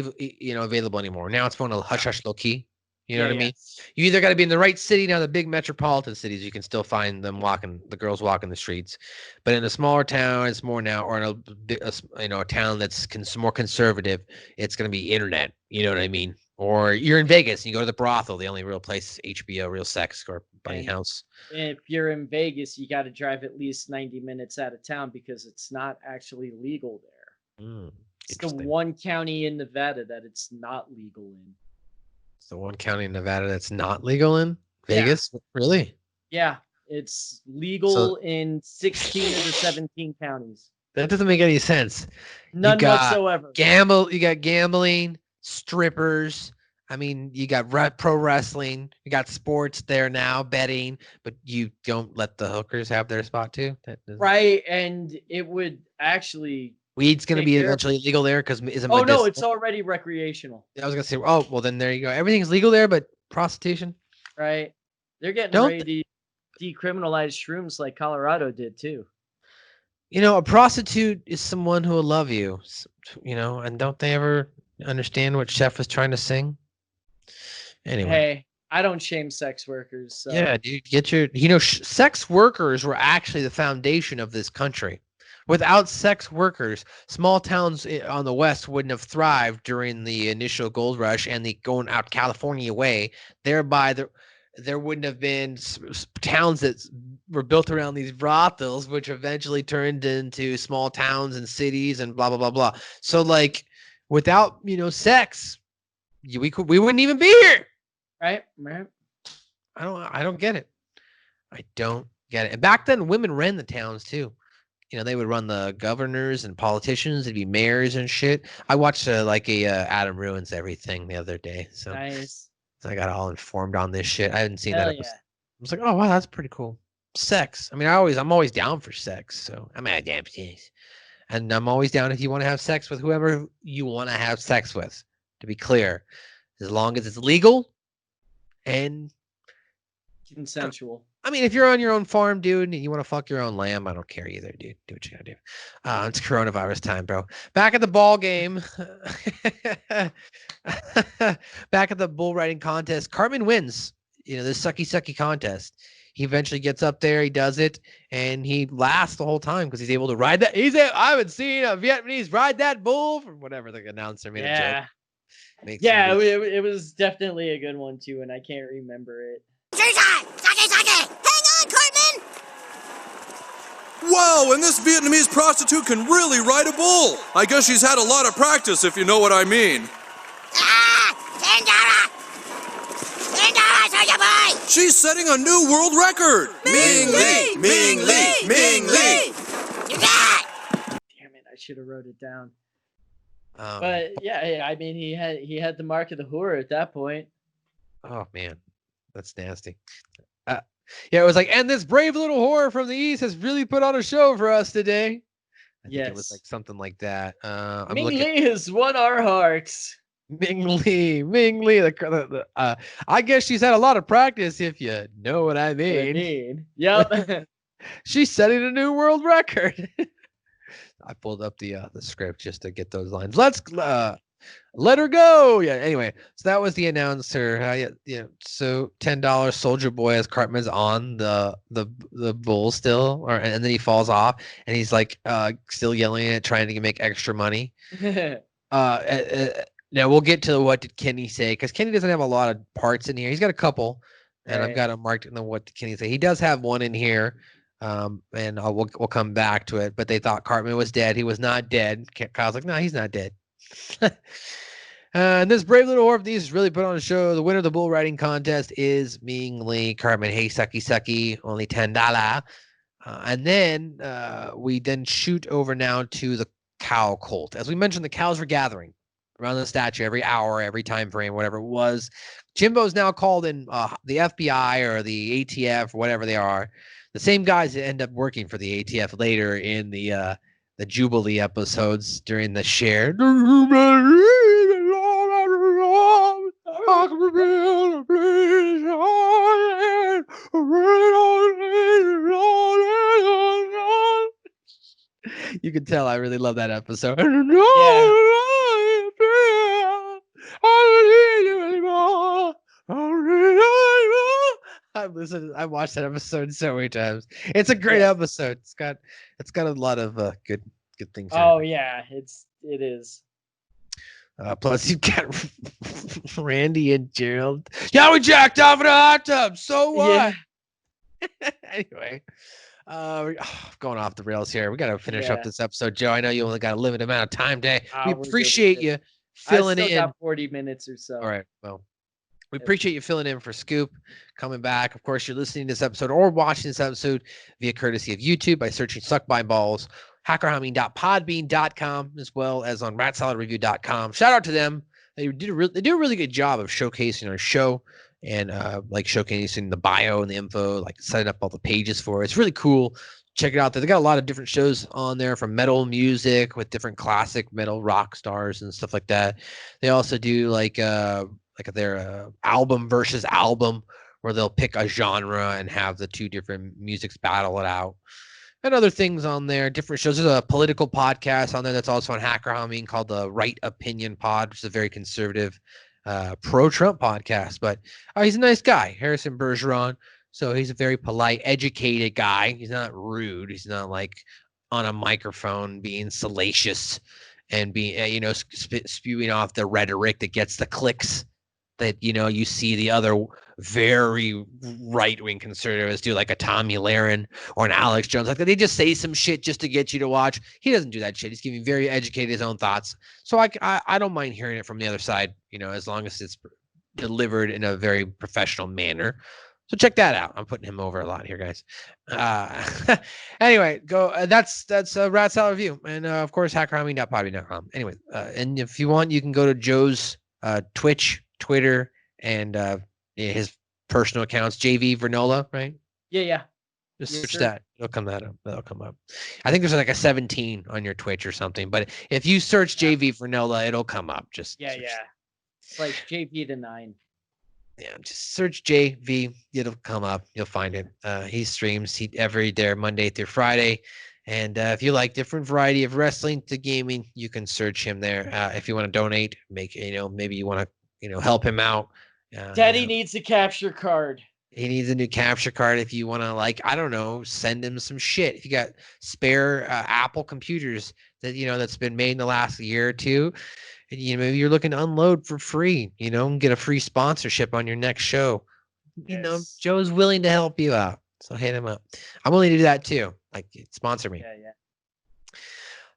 available anymore. Now it's going to hush low key. You know what I mean? You either got to be in the right city. Now, the big metropolitan cities, you can still find them the girls walking the streets. But in a smaller town, it's more now, or in a town that's more conservative, it's going to be internet. You know what I mean? Or you're in Vegas and you go to the brothel, the only real place, HBO, real sex, or bunny house. If you're in Vegas, you got to drive at least 90 minutes out of town because it's not actually legal there. It's the one county in Nevada that it's not legal in. the one county in Nevada that's not legal in Yeah. Vegas. Really? Yeah, it's legal in 16 of the 17 counties. That doesn't make any sense. None whatsoever. You got gambling, strippers. I mean, you got pro wrestling. You got sports there now, betting, but you don't let the hookers have their spot too. Right, and it would actually. Weed's going to be eventually legal there because isn't. Oh no, it's already recreational. I was going to say, oh well, then there you go. Everything's legal there, but prostitution. Right, they're getting ready to decriminalize shrooms like Colorado did too. You know, a prostitute is someone who will love you. You know, and don't they ever understand what Chef was trying to sing? Anyway. Hey, I don't shame sex workers. So. Yeah, dude, get your. You know, sex workers were actually the foundation of this country. Without sex workers, small towns on the West wouldn't have thrived during the initial gold rush and the going out California way. Thereby, there wouldn't have been towns that were built around these brothels, which eventually turned into small towns and cities and blah blah blah blah. So, like, without sex, we wouldn't even be here. Right. I don't get it. I don't get it. And back then, women ran the towns too. They would run the governors and politicians. It'd be mayors and shit. I watched Adam Ruins Everything the other day. So nice. So I got all informed on this shit. I hadn't seen Hell that episode. I was like, oh wow, that's pretty cool. Sex. I mean, I'm always down for sex. So I'm at damn sex. And I'm always down if you want to have sex with whoever you want to have sex with. To be clear, as long as it's legal and consensual. I mean, if you're on your own farm, dude, and you want to fuck your own lamb, I don't care either, dude. Do what you gotta do. It's coronavirus time, bro. Back at the ball game. Back at the bull riding contest. Cartman wins, this sucky contest. He eventually gets up there, he does it, and he lasts the whole time because he's able to ride that. I haven't seen a Vietnamese ride that bull or whatever the announcer made a joke. It was definitely a good one too, and I can't remember it. Hang on, Cartman! Wow, and this Vietnamese prostitute can really ride a bull. I guess she's had a lot of practice, if you know what I mean. $10 She's setting a new world record. Ming Lee! Ming Lee! Ming Lee! You got! Damn it, I should have wrote it down. But yeah, I mean, he had the mark of the whore at that point. Oh man, that's nasty. Yeah, it was like, and this brave little whore from the East has really put on a show for us today. I think it was like something like that. Ming Lee has won our hearts. Ming Lee. I guess she's had a lot of practice, if you know what I mean. Yep. She's setting a new world record. I pulled up the script just to get those lines. Let's let her go. Yeah. Anyway, so that was the announcer. So $10 Soldier Boy as Cartman's on the bull still, and then he falls off, and he's like still yelling at it, trying to make extra money. Now we'll get to what did Kenny say, because Kenny doesn't have a lot of parts in here. He's got a couple, and I've got him marked in the what did Kenny say. He does have one in here. And we'll come back to it. But they thought Cartman was dead. He was not dead. Kyle's like, no, he's not dead. And this brave little whore these really put on a show. The winner of the bull riding contest is Ming Lee. Cartman, hey, sucky, only $10. And then we then shoot over now to the cow cult. As we mentioned, the cows were gathering around the statue every hour, every time frame, whatever it was. Jimbo's now called in the FBI or the ATF, or whatever they are. The same guys that end up working for the ATF later in the Jubilee episodes during the shared. You can tell I really love that episode. I've watched that episode so many times. It's a great episode. It's got a lot of good things. Oh yeah, it is. Plus you've got Randy and Gerald. Yeah, we jacked off in a hot tub. So what? Yeah. Anyway, going off the rails here. We got to finish up this episode, Joe. I know you only got a limited amount of time today. We appreciate you filling in. Got 40 minutes or so. All right. Well, We appreciate you filling in for Scoop, coming back. Of course, you're listening to this episode or watching this episode via courtesy of YouTube by searching Suck My Balls, hackerhumming.podbean.com, as well as on ratsaladreview.com. Shout out to them. They do a really good job of showcasing our show and like showcasing the bio and the info, like setting up all the pages for it. It's really cool. Check it out. They got a lot of different shows on there, from metal music with different classic metal rock stars and stuff like that. They also do like their album versus album, where they'll pick a genre and have the two different musics battle it out, and other things on there, different shows. There's a political podcast on there that's also on Hacker Humming called the Right Opinion Pod, which is a very conservative pro-Trump podcast, but he's a nice guy, Harrison Bergeron. So he's a very polite, educated guy. He's not rude. He's not like on a microphone being salacious and being, spewing off the rhetoric that gets the clicks that, you see the other very right-wing conservatives do, like a Tommy Lahren or an Alex Jones. Like, they just say some shit just to get you to watch. He doesn't do that shit. He's giving very educated his own thoughts. So I don't mind hearing it from the other side, as long as it's delivered in a very professional manner. So check that out. I'm putting him over a lot here, guys. Anyway, go. That's Rat Salad Review, and of course hackerhumming.podbean.com. Anyway, and if you want, you can go to Joe's Twitch, Twitter, and his personal accounts. JV Vernola, right? Yeah. Just Yes, search sir. that. It'll come That'll come up. I think there's like a 17 on your Twitch or something. But if you search JV Vernola, it'll come up. Just Yeah. search It's like JP to 9. Yeah, just search JV. It'll come up. You'll find it. He streams every day, Monday through Friday. And if you like different variety of wrestling to gaming, you can search him there. If you want to donate, maybe you want to, help him out. Daddy needs a capture card. He needs a new capture card. If you want to, send him some shit. If you got spare Apple computers that, that's been made in the last year or two, and, maybe you're looking to unload for free, and get a free sponsorship on your next show. Yes. Joe's willing to help you out. So hit him up. I'm willing to do that too. Like, sponsor me. Yeah.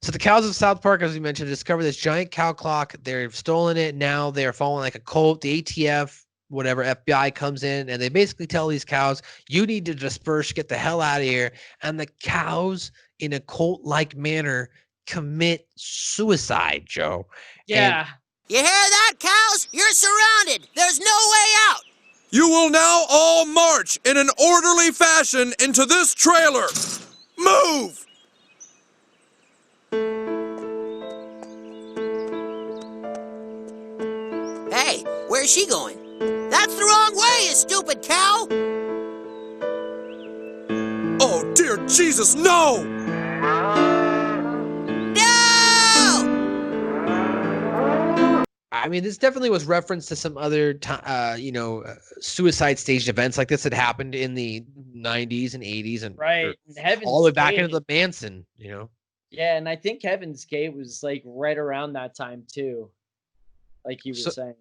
So the cows of South Park, as we mentioned, discovered this giant cow clock. They've stolen it. Now they're following like a cult. The ATF, whatever, FBI comes in, and they basically tell these cows, you need to disperse, get the hell out of here. And the cows, in a cult-like manner, commit suicide, Joe. Yeah. You hear that, cows? You're surrounded. There's no way out. You will now all march in an orderly fashion into this trailer. Move! Hey, where's she going? That's the wrong way, you stupid cow! Oh, dear Jesus, no! No! I mean, this definitely was reference to some other, suicide staged events like this that happened in the 90s and 80s and Right. Heaven's all the way back Gate. into the Manson, Yeah, and I think Heaven's Gate was like right around that time too. Like you were saying.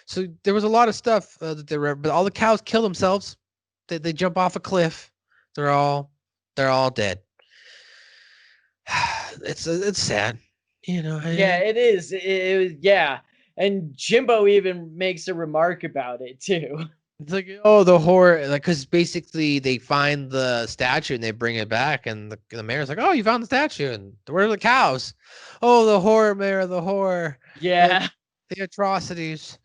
So there was a lot of stuff that but all the cows kill themselves. They jump off a cliff. They're all dead. It's sad, Yeah, it is. Yeah. And Jimbo even makes a remark about it too. It's like, oh, the horror, like, because basically they find the statue and they bring it back, and the mayor's like, oh, you found the statue, and where are the cows? Oh, the horror, mayor, the horror. Yeah. The atrocities.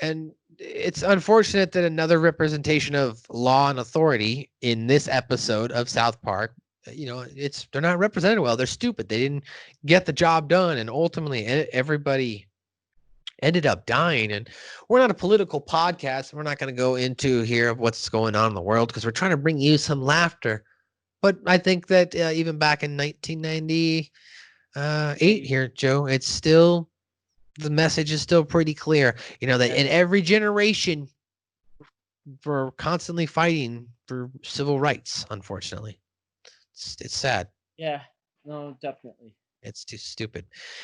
And it's unfortunate that another representation of law and authority in this episode of South Park, they're not represented well. They're stupid. They didn't get the job done, and ultimately everybody ended up dying. And we're not a political podcast. We're not going to go into here of what's going on in the world, because we're trying to bring you some laughter. But I think that even back in 1998 here, Joe, it's still, the message is still pretty clear, that in every generation we're constantly fighting for civil rights. Unfortunately, it's sad. Yeah. No, definitely. It's too stupid.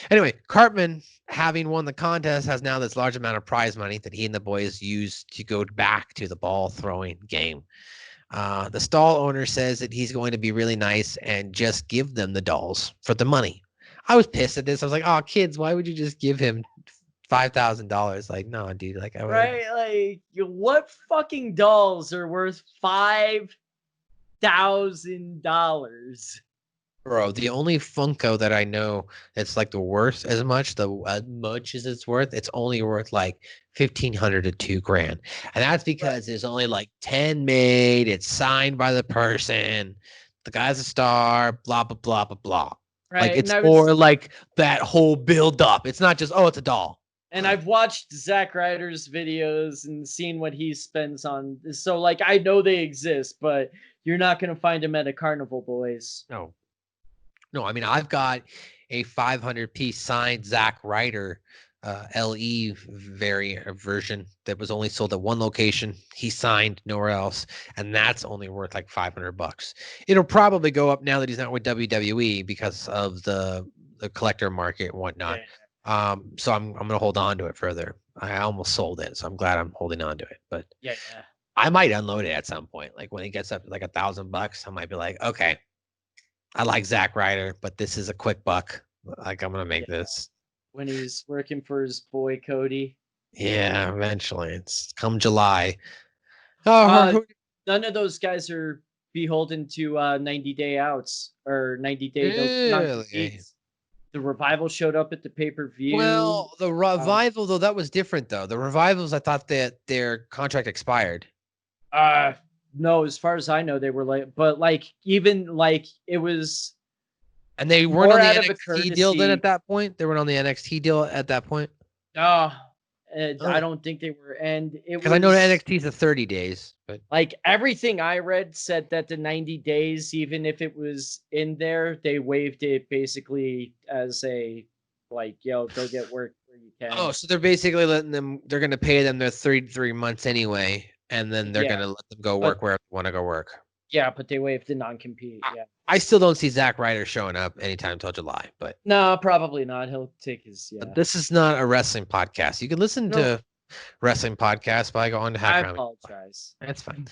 Anyway, Cartman, having won the contest, has now this large amount of prize money that he and the boys use to go back to the ball throwing game. The stall owner says that he's going to be really nice and just give them the dolls for the money. I was pissed at this. I was like, oh, kids, why would you just give him $5,000. Like, no, dude. Like, I would. Right? Like, what fucking dolls are worth $5,000? Bro, the only Funko that I know that's like the worth as much as it's worth, it's only worth like 1,500 to $2,000, and that's because there's only like 10 made. It's signed by the person. The guy's a star. Blah blah blah blah blah. Like Right? it's more like that whole build up. It's not just it's a doll. And I've watched Zack Ryder's videos and seen what he spends on. So like I know they exist, but you're not gonna find them at a carnival, boys. No, I mean, I've got a 500-piece signed Zack Ryder LE version that was only sold at one location. He signed nowhere else, and that's only worth like $500. It'll probably go up now that he's not with WWE because of the collector market and whatnot. Yeah. So I'm gonna hold on to it further. I almost sold it, so I'm glad I'm holding on to it. But yeah. I might unload it at some point. Like when it gets up to like $1,000, I might be like, okay. I like Zack Ryder, but this is a quick buck. Like I'm gonna make this when he's working for his boy Cody. Yeah, eventually. It's come July. None of those guys are beholden to 90-day outs or 90-day. Really? The Revival showed up at the pay-per-view. Well, the Revival though, that was different though. The Revivals, I thought that their contract expired. No, as far as I know, they were like, but like even like it was, and they weren't on the NXT deal then at that point. They weren't on the NXT deal at that point. I don't think they were, and it was because I know the NXT is 30 days, but like everything I read said that the 90 days, even if it was in there, they waived it basically as a like, yo, go get work where you can. Oh, so they're basically letting them. They're going to pay them their 3 months anyway. And then they're going to let them go work wherever they want to go work. Yeah, but they waived the non-compete. Yeah. I still don't see Zack Ryder showing up anytime until July, but no, probably not. He'll take his. Yeah. This is not a wrestling podcast. You can listen to wrestling podcasts by going to I apologize. That's fine.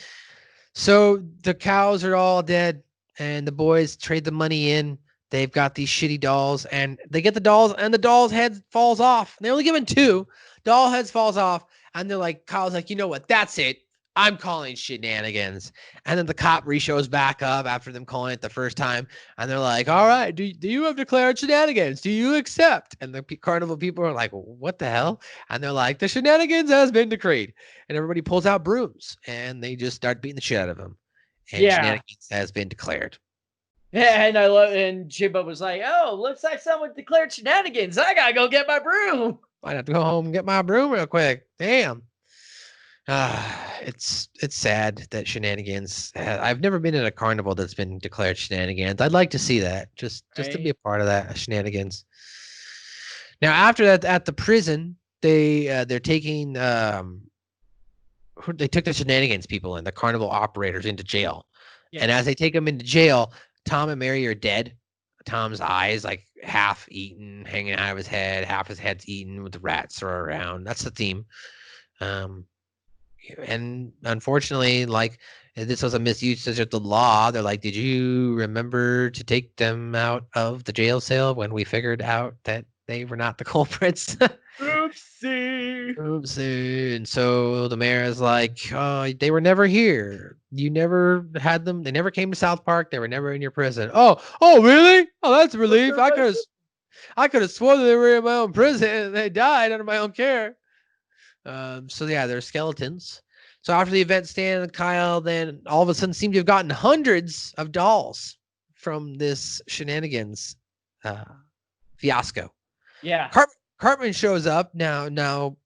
So the cows are all dead, and the boys trade the money in. They've got these shitty dolls, and they get the dolls, and the doll's head falls off. They're only given 2. Doll heads falls off, and they're like, Kyle's like, you know what? That's it. I'm calling shenanigans. And then the cop re-shows back up after them calling it the first time. And they're like, all right, do you have declared shenanigans? Do you accept? And the carnival people are like, what the hell? And they're like, the shenanigans has been decreed. And everybody pulls out brooms and they just start beating the shit out of them. And shenanigans has been declared. Yeah, and Jimbo was like, oh, looks like someone declared shenanigans. I gotta go get my broom. I have to go home and get my broom real quick. Damn. It's sad that shenanigans. I've never been in a carnival that's been declared shenanigans. I'd like to see that, just to be a part of that shenanigans. Now, after that, at the prison, they're taking they took the shenanigans people and the carnival operators into jail. Yeah. And as they take them into jail, Tom and Mary are dead. Tom's eyes like half eaten, hanging out of his head, half his head's eaten with the rats thrown around. That's the theme. And unfortunately, like this was a misuse of the law. They're like, did you remember to take them out of the jail cell when we figured out that they were not the culprits? Oopsie. And so the mayor is like, oh, they were never here. You never had them. They never came to South Park. They were never in your prison. Oh, really? Oh, that's a relief. I could have sworn they were in my own prison and they died under my own care. So yeah, they're skeletons. So after the event, Stan and Kyle then all of a sudden seem to have gotten hundreds of dolls from this shenanigans fiasco. Yeah. Cartman shows up now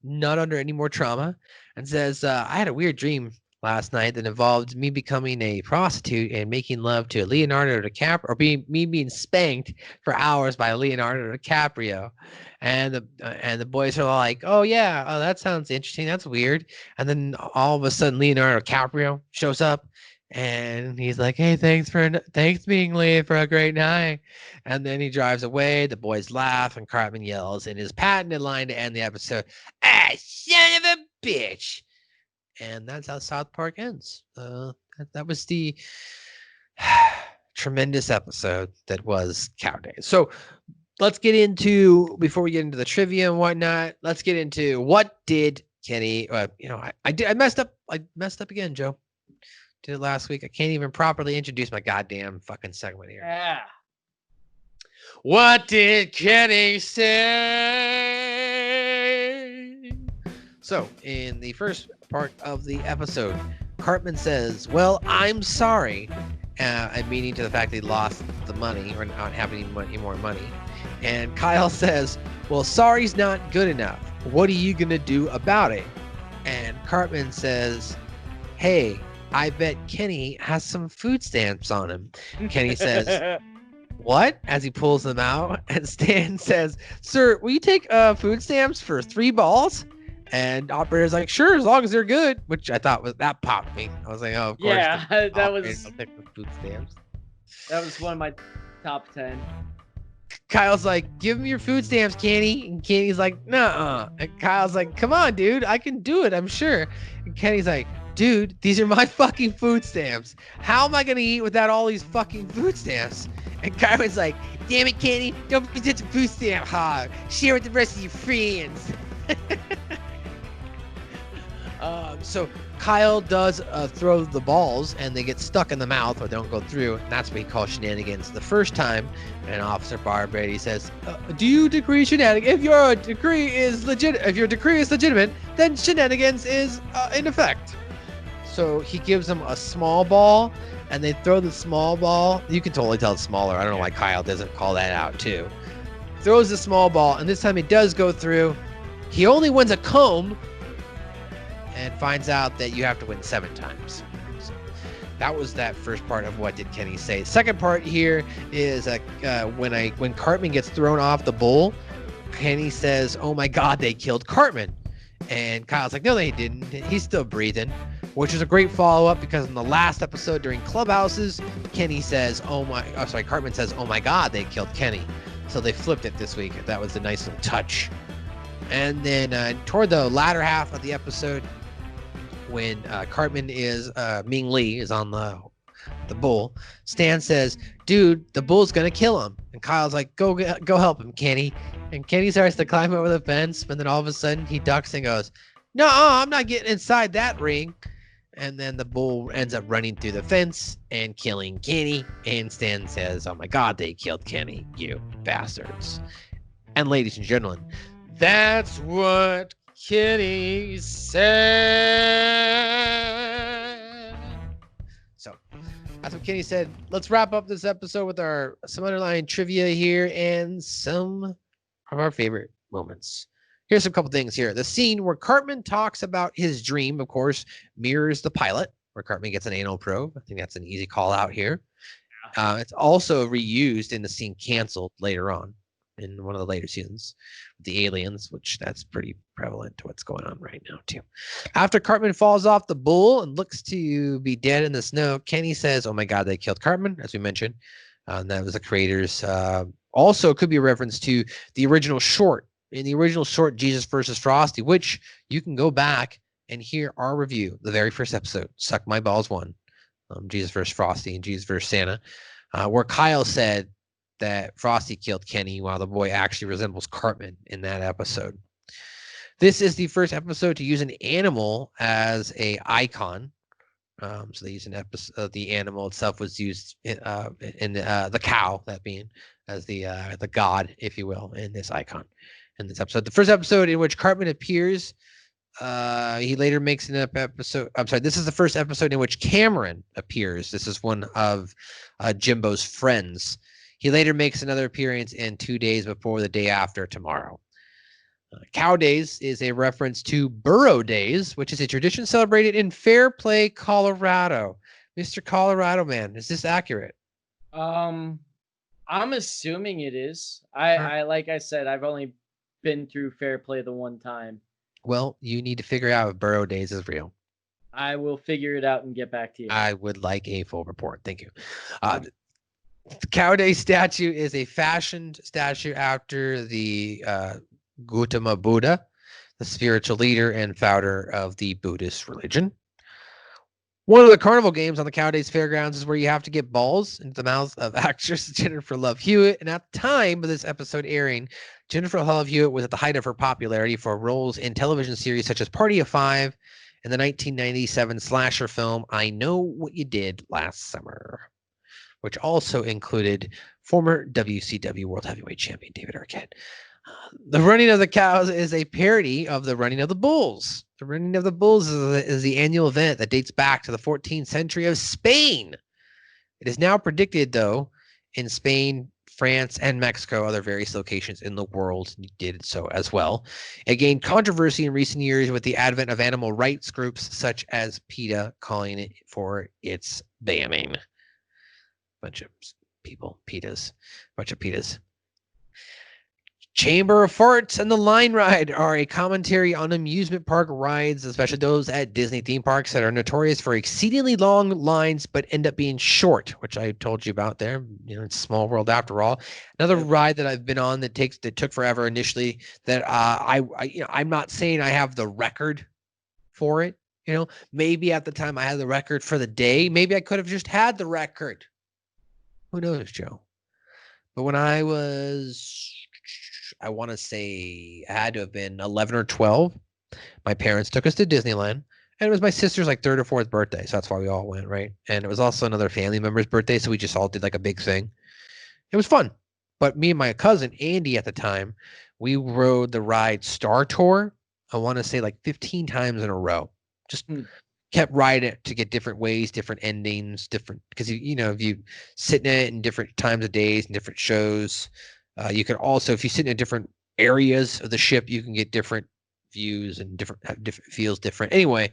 not under any more trauma and says, I had a weird dream last night that involved me becoming a prostitute and making love to Leonardo DiCaprio, or me being spanked for hours by Leonardo DiCaprio. And the boys are like, oh yeah, oh that sounds interesting. That's weird. And then all of a sudden Leonardo DiCaprio shows up and he's like, hey, thanks being late for a great night. And then he drives away. The boys laugh and Cartman yells in his patented line to end the episode, ah, son of a bitch. And that's how South Park ends. That was the tremendous episode that was CowDays. So let's get into, before we get into the trivia and whatnot, let's get into what did Kenny, I messed up again, Joe. Did it last week. I can't even properly introduce my goddamn fucking segment here. Yeah. What did Kenny say? So, in the first part of the episode, Cartman says, well, I'm sorry. And meaning to the fact that he lost the money or not having any more money. And Kyle says, well, sorry's not good enough. What are you going to do about it? And Cartman says, hey, I bet Kenny has some food stamps on him. Kenny says, what? As he pulls them out. And Stan says, sir, will you take food stamps for 3 balls? And operator's like, sure, as long as they're good. Which I thought that popped me. I was like, oh, of course. Yeah, that was food stamps. That was one of my top 10. Kyle's like, give him your food stamps, Kenny. And Kenny's like, nuh-uh. And Kyle's like, come on, dude. I can do it, I'm sure. And Kenny's like, dude, these are my fucking food stamps. How am I going to eat without all these fucking food stamps? And Kyle's like, damn it, Kenny. Don't be such a food stamp hog. Share with the rest of your friends. So Kyle does throw the balls, and they get stuck in the mouth or they don't go through. And that's what he calls shenanigans the first time. And Officer Barbrady says, "Do you decree shenanigans? If your decree is legitimate, then shenanigans is in effect." So he gives them a small ball, and they throw the small ball. You can totally tell it's smaller. I don't know why Kyle doesn't call that out too. Throws the small ball, and this time it does go through. He only wins a comb, and finds out that you have to win 7 times. So that was that first part of what did Kenny say. Second part here is when Cartman gets thrown off the bull, Kenny says, "Oh my God, they killed Cartman," and Kyle's like, "No, they didn't. He's still breathing," which is a great follow-up because in the last episode during Clubhouses, Cartman says, "Oh my God, they killed Kenny." So they flipped it this week. That was a nice little touch. And then toward the latter half of the episode, when Cartman Ming Lee is on the bull, Stan says, "Dude, the bull's gonna kill him." And Kyle's like, "Go help him, Kenny." And Kenny starts to climb over the fence, but then all of a sudden he ducks and goes, "No, I'm not getting inside that ring." And then the bull ends up running through the fence and killing Kenny. And Stan says, "Oh my God, they killed Kenny, you bastards." And ladies and gentlemen, that's what Kenny said. So that's what Kenny said. Let's wrap up this episode with some underlying trivia here and some of our favorite moments. Here's a couple things here. The scene where Cartman talks about his dream, of course, mirrors the pilot, where Cartman gets an anal probe. I think that's an easy call out here. It's also reused in the scene canceled later on in one of the later seasons with the aliens, which that's pretty prevalent to what's going on right now too. After Cartman falls off the bull and looks to be dead in the snow, Kenny says, "Oh my God, they killed Cartman," as we mentioned. And that was the creators. Also could be a reference to the original short. In the original short, Jesus versus Frosty, which you can go back and hear our review, the very first episode, Suck My Balls 1, Jesus versus Frosty and Jesus versus Santa, where Kyle said that Frosty killed Kenny while the boy actually resembles Cartman in that episode. This is the first episode to use an animal as a icon. So they use an episode. The animal itself was used in the cow, that being as the god, if you will, in this icon. In this episode, the first episode in which Cartman appears, he later makes an episode. I'm sorry, this is the first episode in which Cameron appears. This is one of Jimbo's friends. He later makes another appearance in 2 days before the day after tomorrow. CowDays is a reference to Burro Days, which is a tradition celebrated in Fairplay, Colorado. Mr. Colorado Man, is this accurate? I'm assuming it is. I like I said, I've only been through Fairplay the one time. Well, you need to figure out if Burro Days is real. I will figure it out and get back to you. I would like a full report. Thank you. The CowDays statue is a fashioned statue after the Gautama Buddha, the spiritual leader and founder of the Buddhist religion. One of the carnival games on the CowDays Fairgrounds is where you have to get balls into the mouths of actress Jennifer Love Hewitt. And at the time of this episode airing, Jennifer Love Hewitt was at the height of her popularity for roles in television series such as Party of Five and the 1997 slasher film I Know What You Did Last Summer, which also included former WCW World Heavyweight Champion David Arquette. The Running of the Cows is a parody of the Running of the Bulls. The Running of the Bulls is the annual event that dates back to the 14th century of Spain. It is now predicted, though, in Spain, France, and Mexico, other various locations in the world did so as well. It gained controversy in recent years with the advent of animal rights groups such as PETA calling it for its banning. Bunch of people, PETAs, bunch of PETAs. Chamber of Farts and the Line Ride are a commentary on amusement park rides, especially those at Disney theme parks that are notorious for exceedingly long lines but end up being short, which I told you about there. You know, it's small world after all. Another ride that I've been on that took forever initially that I'm not saying I have the record for it. You know, maybe at the time I had the record for the day. Maybe I could have just had the record. Who knows, Joe? But when I was, I want to say I had to have been 11 or 12. My parents took us to Disneyland, and it was my sister's like third or fourth birthday. So that's why we all went, right? And it was also another family member's birthday. So we just all did like a big thing. It was fun. But me and my cousin, Andy, at the time, we rode the ride Star Tour. I want to say like 15 times in a row. Just kept riding it to get different ways, different endings, different, because you know, if you sit in it in different times of days and different shows, you can also, if you sit in different areas of the ship, you can get different views and different feels different. Anyway,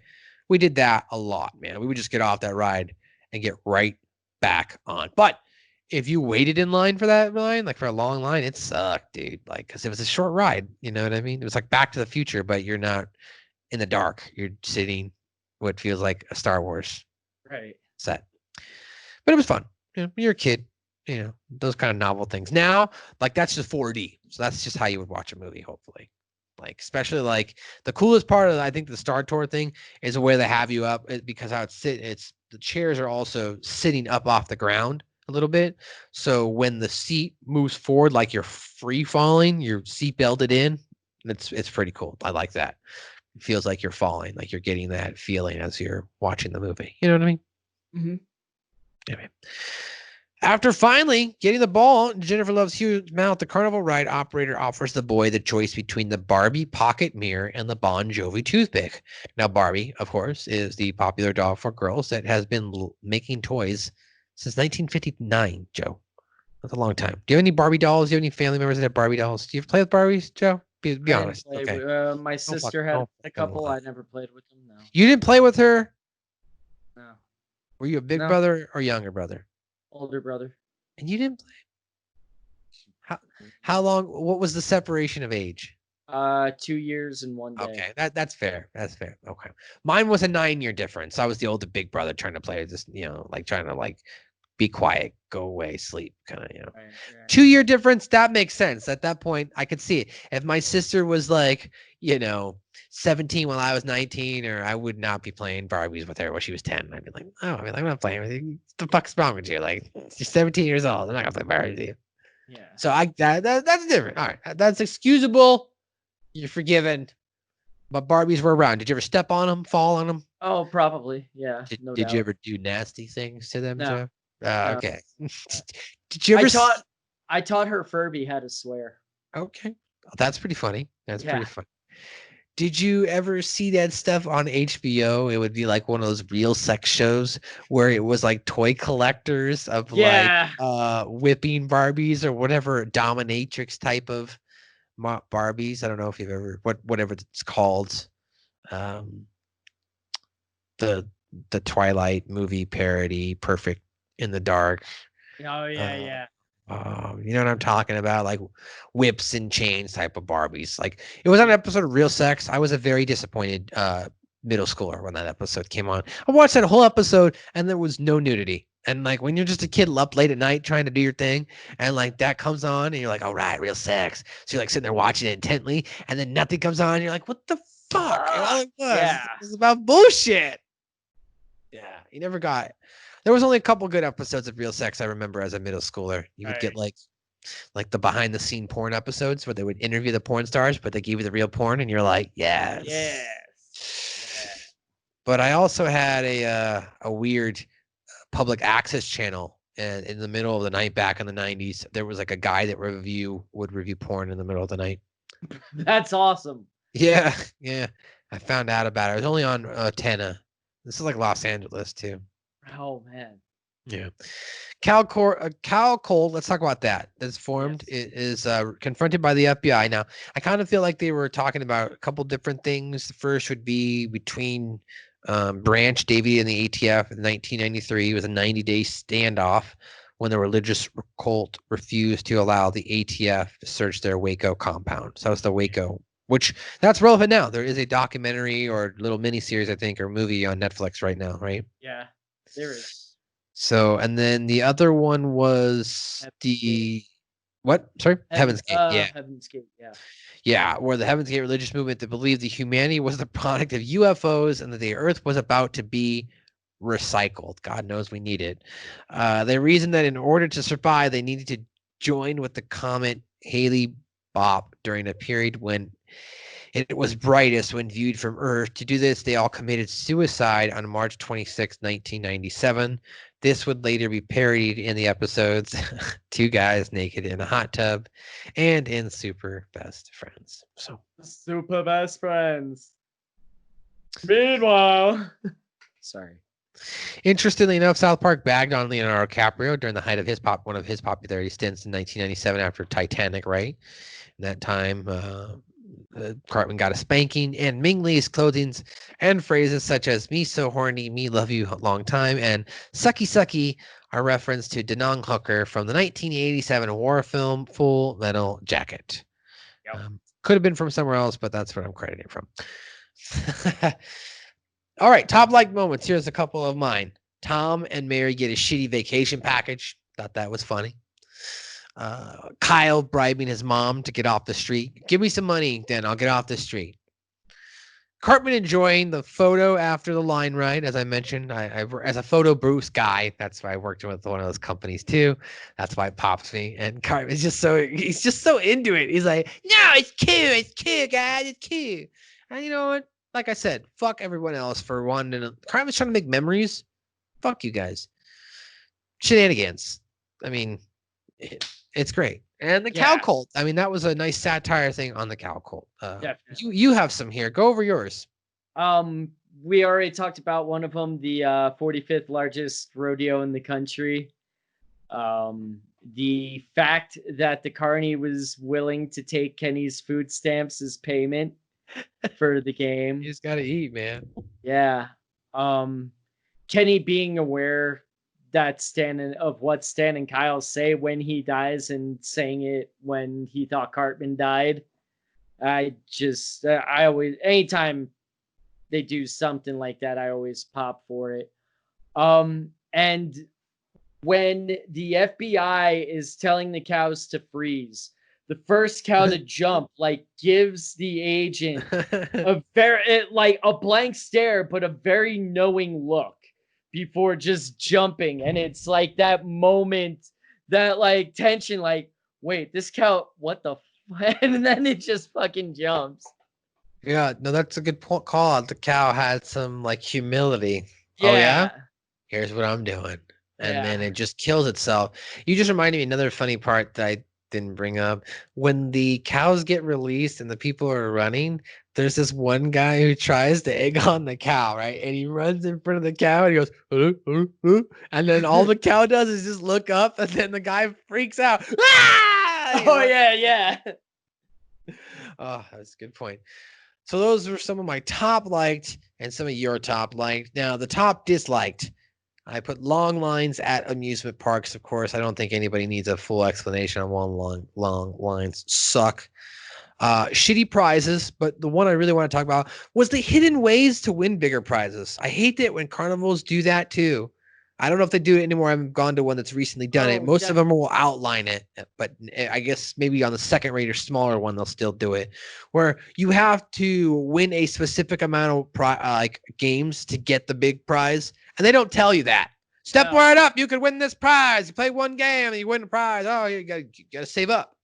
we did that a lot, man. We would just get off that ride and get right back on. But if you waited in line for that line, like for a long line, it sucked, dude. Like, because it was a short ride, you know what I mean? It was like Back to the Future, but you're not in the dark. You're sitting what feels like a Star Wars set. But it was fun. You know, you're a kid, you know, those kind of novel things. Now, like that's just 4D. So that's just how you would watch a movie, hopefully. Like, especially like the coolest part of I think the Star Tour thing is where they have you up because how it's the chairs are also sitting up off the ground a little bit. So when the seat moves forward, like you're free falling, you're seat belted in. It's pretty cool. I like that. It feels like you're falling, like you're getting that feeling as you're watching the movie. You know what I mean? Mm-hmm. Anyway. After finally getting the ball in Jennifer Love Hewitt's mouth, the carnival ride operator offers the boy the choice between the Barbie pocket mirror and the Bon Jovi toothpick. Now, Barbie, of course, is the popular doll for girls that has been making toys since 1959, Joe. That's a long time. Do you have any Barbie dolls? Do you have any family members that have Barbie dolls? Do you ever play with Barbies, Joe? Be honest. Okay. My sister had a couple. I never played with them, no. You didn't play with her? No. Were you a big brother or younger brother? Older brother. And you didn't play? How long? What was the separation of age? 2 years and 1 day. Okay, that's fair. That's fair. Okay, mine was a 9-year difference. I was the older big brother trying to play, just like trying to like be quiet, go away, sleep, kind of Right. 2-year difference. That makes sense. At that point, I could see it. If my sister was like 17 while I was 19, or I would not be playing Barbies with her when she was 10. I'd be like, oh, I'm not playing with you. What the fuck's wrong with you? Like, you're 17 years old. I'm not gonna play Barbies with you. Yeah. So that's different. All right, that's excusable. You're forgiven. But Barbies were around. Did you ever step on them, fall on them? Oh, probably. Yeah. Did you ever do nasty things to them, No. Joe? No. Okay. Did you ever? I taught her Furby how to swear. Okay, that's pretty funny. That's Yeah. pretty funny. Did you ever see that stuff on HBO? It would be like one of those real sex shows where it was like toy collectors of like whipping Barbies or whatever dominatrix type of Barbies. I don't know if you've ever whatever it's called. The Twilight movie parody, Perfect in the Dark. Oh yeah. You know what I'm talking about? Like whips and chains type of Barbies. Like it was on an episode of Real Sex. I was a very disappointed middle schooler when that episode came on. I watched that whole episode and there was no nudity. And like when you're just a kid up late at night trying to do your thing, and like that comes on, and you're like, all right, Real Sex. So you're like sitting there watching it intently, and then nothing comes on. And you're like, what the fuck? And I'm like, what? Yeah. This is about bullshit. Yeah, you never got. There was only a couple good episodes of Real Sex I remember as a middle schooler. You would get like the behind the scene porn episodes where they would interview the porn stars, but they gave you the real porn, and you're like, yes. Yes. But I also had a weird public access channel, and in the middle of the night back in the 90s, there was like a guy that would review porn in the middle of the night. That's awesome. Yeah, yeah. I found out about it. It was only on Tenna. This is like Los Angeles too. Oh man. Yeah. Cal Cold, let's talk about that. That's formed. Yes. It is confronted by the FBI. Now, I kind of feel like they were talking about a couple different things. The first would be between Branch Davey and the ATF in 1993. It was a 90-day standoff when the religious cult refused to allow the ATF to search their Waco compound. So it's the Waco, which that's relevant now. There is a documentary or little miniseries, I think, or movie on Netflix right now, right? Yeah, there is. So, and then the other one was what? Sorry, Heaven's Gate. Yeah, Heaven's Gate. Yeah. Yeah, where the Heaven's Gate religious movement that believed that humanity was the product of UFOs and that the Earth was about to be recycled. God knows we need it. They reasoned that in order to survive, they needed to join with the comet Halley-Bopp during a period when it was brightest when viewed from Earth. To do this, they all committed suicide on March 26, 1997. This would later be parodied in the episodes Two Guys Naked in a Hot Tub and in Super Best Friends. So Super Best Friends. Meanwhile, sorry. Interestingly enough, South Park bagged on Leonardo DiCaprio during the height of one of his popularity stints in 1997 after Titanic, right? In that time, Cartman got a spanking, and Ming Lee's clothings and phrases such as "me so horny, me love you long time" and "sucky sucky" are reference to Denong Hooker from the 1987 war film Full Metal Jacket. Yep. Could have been from somewhere else, but that's what I'm crediting from. All right, top like moments. Here's a couple of mine. Tom and Mary get a shitty vacation package. Thought that was funny. Kyle bribing his mom to get off the street. Give me some money, then I'll get off the street. Cartman enjoying the photo after the line ride. As I mentioned, I as a photo Bruce guy, that's why I worked with one of those companies too. That's why it pops me. And Cartman is just so into it. He's like, no, it's cute, guys, it's cute. And you know what? Like I said, fuck everyone else for wanting. Cartman's trying to make memories. Fuck you guys. Shenanigans. I mean, it's great. And the cow cult. I mean, that was a nice satire thing on the cow cult. You have some here. Go over yours. We already talked about one of them, the 45th largest rodeo in the country. The fact that the carney was willing to take Kenny's food stamps as payment for the game. You just gotta eat, man. Yeah. Kenny being aware that what Stan and Kyle say when he dies and saying it when he thought Cartman died. I always, anytime they do something like that, I always pop for it. And when the FBI is telling the cows to freeze, the first cow to jump, gives the agent a blank stare, but a very knowing look before just jumping. And it's like that moment, that tension, wait, this cow, what the and then it just fucking jumps. Yeah, no, that's a good call out. The cow had some humility. Yeah. Oh yeah? Here's what I'm doing. And then it just kills itself. You just reminded me another funny part that I didn't bring up. When the cows get released and the people are running, there's this one guy who tries to egg on the cow, right? And he runs in front of the cow and he goes, and then all the cow does is just look up, and then the guy freaks out. Ah! Oh, yeah. Oh, that's a good point. So those were some of my top liked and some of your top liked. Now, the top disliked. I put long lines at amusement parks, of course. I don't think anybody needs a full explanation on long lines. Suck. Shitty prizes, but the one I really want to talk about was the hidden ways to win bigger prizes. I hate it when carnivals do that too. I don't know if they do it anymore. I haven't gone to one that's recently done it. Most of them will outline it, but I guess maybe on the second rate or smaller one, they'll still do it, where you have to win a specific amount of games to get the big prize. And they don't tell you that. Step No. right up. You could win this prize. You play one game and you win a prize. Oh, you gotta save up.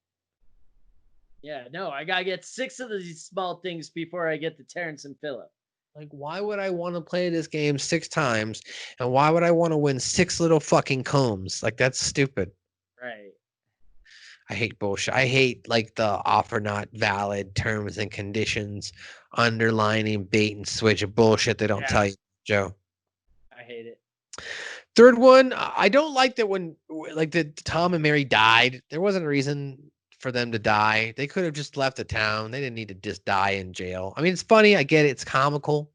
Yeah, no, I gotta get 6 of these small things before I get to Terrence and Phillip. Like, why would I want to play this game 6 times? And why would I want to win 6 little fucking combs? Like, that's stupid. Right. I hate bullshit. I hate like the offer not valid terms and conditions, underlining bait and switch of bullshit they don't tell you, Joe. I hate it. Third one, I don't like that when like the Tom and Mary died. There wasn't a reason for them to die. They could have just left the town. They didn't need to just die in jail. I mean, it's funny. I get it. It's comical,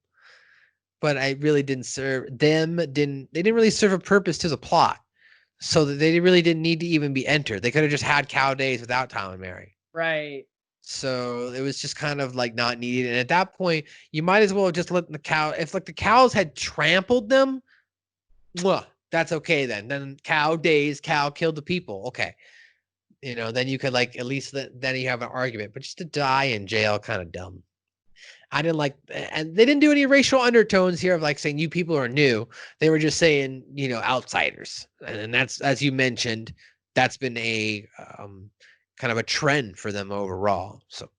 but I really didn't serve them. They didn't really serve a purpose to the plot. So that they really didn't need to even be entered. They could have just had Cow Days without Tom and Mary. Right. So it was just kind of like not needed. And at that point, you might as well have just let the cow. If like the cows had trampled them, that's okay then. Then Cow Days, cow killed the people. Okay, then you could like at least then you have an argument. But just to die in jail, kind of dumb. I didn't like, and they didn't do any racial undertones here of like saying you people are new. They were just saying, outsiders. And that's, as you mentioned, that's been a kind of a trend for them overall. So,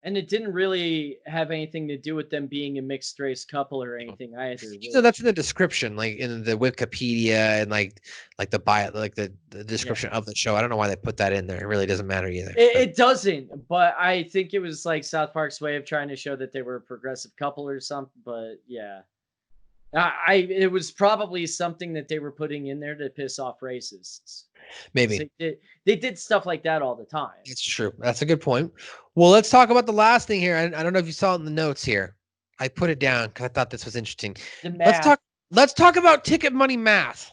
And it didn't really have anything to do with them being a mixed race couple or anything either. so that's in the description, like in the Wikipedia and like the bio, like the description of the show. I don't know why they put that in there. It really doesn't matter either. It doesn't, but I think it was like South Park's way of trying to show that they were a progressive couple or something. But yeah, it was probably something that they were putting in there to piss off racists. Maybe they did stuff like that all the time. It's true. That's a good point. Well, let's talk about the last thing here. I don't know if you saw it in the notes here. I put it down because I thought this was interesting. Let's talk about ticket money math.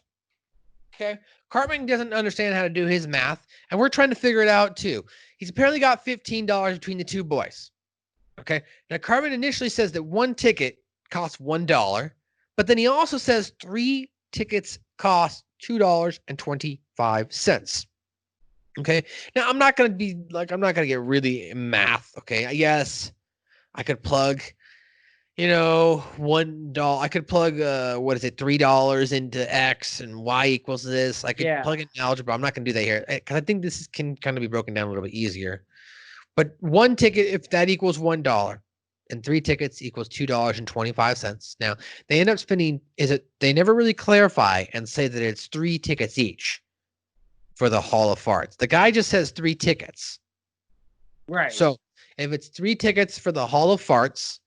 Okay. Cartman doesn't understand how to do his math, and we're trying to figure it out too. He's apparently got $15 between the two boys. Okay. Now Cartman initially says that one ticket costs $1, but then he also says 3 tickets cost $2.25. Okay. Now I'm not going to get really math. Okay. Yes, I could plug, $1. I could plug, $3 into X and Y equals this. I could plug in algebra. I'm not going to do that here because I think this can kind of be broken down a little bit easier. But one ticket, if that equals $1 and 3 tickets equals $2.25. Now they end up spending, they never really clarify and say that it's 3 tickets each for the Hall of Farts. The guy just says 3 tickets. Right. So if it's 3 tickets for the Hall of Farts,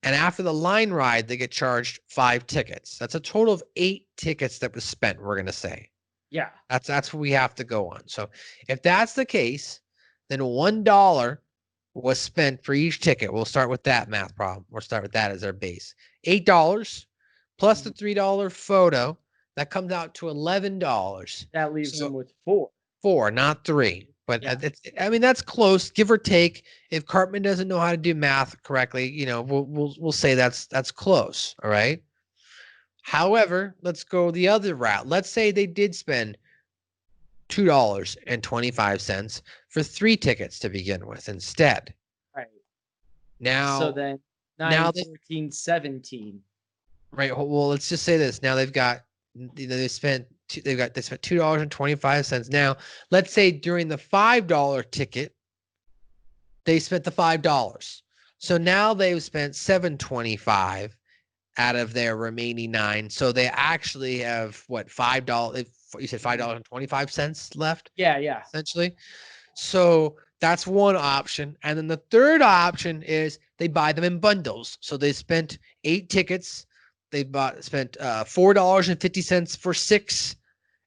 and after the line ride, they get charged 5 tickets. That's a total of 8 tickets that was spent, we're going to say. Yeah. That's what we have to go on. So if that's the case, then $1 was spent for each ticket. We'll start with that math problem. We'll start with that as our base. $8 plus the $3 photo. That comes out to $11. That leaves them with 4. 4, not 3. But that's close, give or take. If Cartman doesn't know how to do math correctly, we'll say that's close. All right. However, let's go the other route. Let's say they did spend $2.25 for 3 tickets to begin with instead. Right. Now, so then 9, 14, 17. Right. Well, let's just say this. Now they've got, they spent $2.25. Now, let's say during the $5 ticket, they spent the $5. So now they've spent $7.25 out of their remaining 9. So they actually have $5? You said $5.25 left? Yeah. Essentially. So that's one option. And then the third option is they buy them in bundles. So they spent 8 tickets. They spent $4.50 for 6,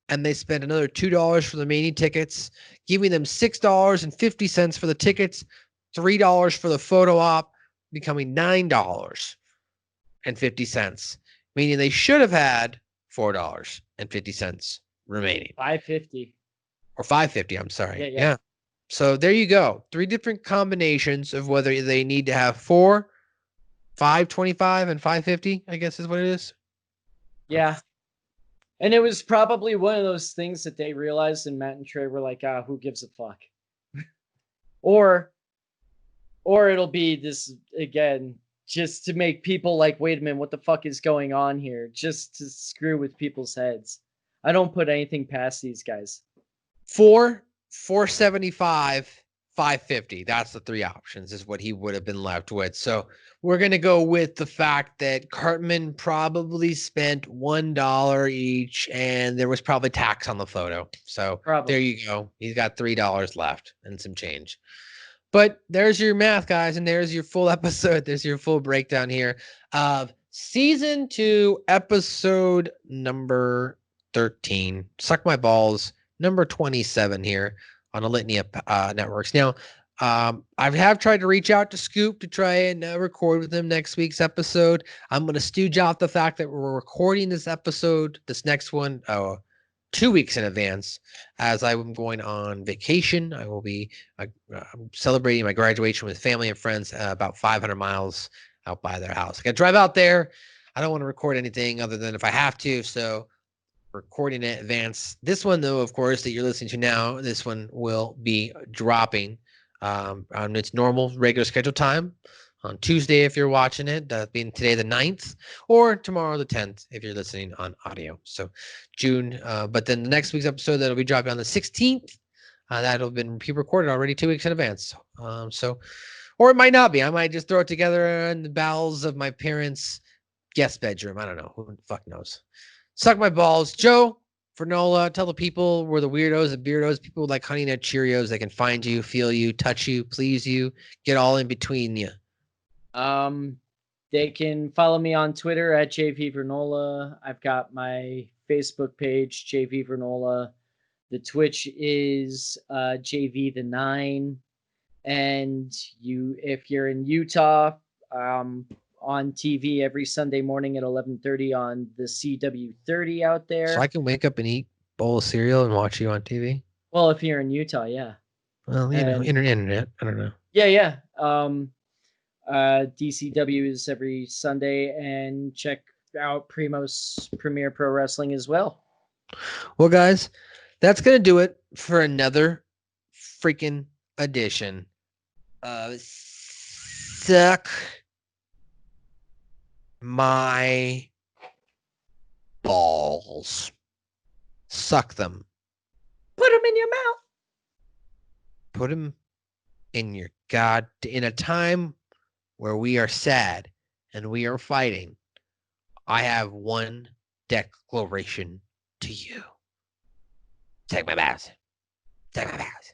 and they spent another $2 for the remaining tickets, giving them $6.50 for the tickets, $3 for the photo op, becoming $9.50, meaning they should have had $4.50 remaining. $5.50. Or $5.50, I'm sorry. Yeah. So there you go. 3 different combinations of whether they need to have 4, $5.25, and $5.50, I guess is what it is. Yeah. And it was probably one of those things that they realized, and Matt and Trey were like, who gives a fuck? or it'll be this, again, just to make people like, wait a minute, what the fuck is going on here? Just to screw with people's heads. I don't put anything past these guys. 475, 550. That's the three options is what he would have been left with. So we're going to go with the fact that Cartman probably spent $1 each and there was probably tax on the photo. So there you go. He's got $3 left and some change. But there's your math, guys, and there's your full episode. There's your full breakdown here of season 2, episode number 13. Suck My Balls, number 27 here on a litany of networks. Now, I have tried to reach out to Scoop to try and record with him next week's episode. I'm going to stooge out the fact that we're recording this episode, this next one, 2 weeks in advance, as I'm going on vacation. I will be celebrating my graduation with family and friends about 500 miles out by their house. I got to drive out there. I don't want to record anything other than if I have to, so recording in advance. This one, though, of course, that you're listening to now, this one will be dropping on its normal, regular scheduled time on Tuesday if you're watching it, being today the 9th, or tomorrow the 10th if you're listening on audio. So June, but then the next week's episode that'll be dropping on the 16th, that'll have been pre-recorded already 2 weeks in advance. Or it might not be. I might just throw it together in the bowels of my parents' guest bedroom. I don't know. Who the fuck knows? Suck my balls. Joe Vernola, tell the people we're the weirdos, the beardos, people like Honey Nut Cheerios. They can find you, feel you, touch you, please you, get all in between you. They can follow me on Twitter at JV Vernola. I've got my Facebook page, JV Vernola. The Twitch is JV the 9. And if you're in Utah, on TV every Sunday morning at 11:30 on the CW30 out there. So I can wake up and eat a bowl of cereal and watch you on TV? Well, if you're in Utah, yeah. Well, internet. I don't know. Yeah. DCW is every Sunday, and check out Primo's Premier Pro Wrestling as well. Well, guys, that's going to do it for another freaking edition of Suck My Balls. Suck them. Put them in your mouth. Put them in your in a time where we are sad and we are fighting. I have one declaration to you. Take my balls. Take my balls.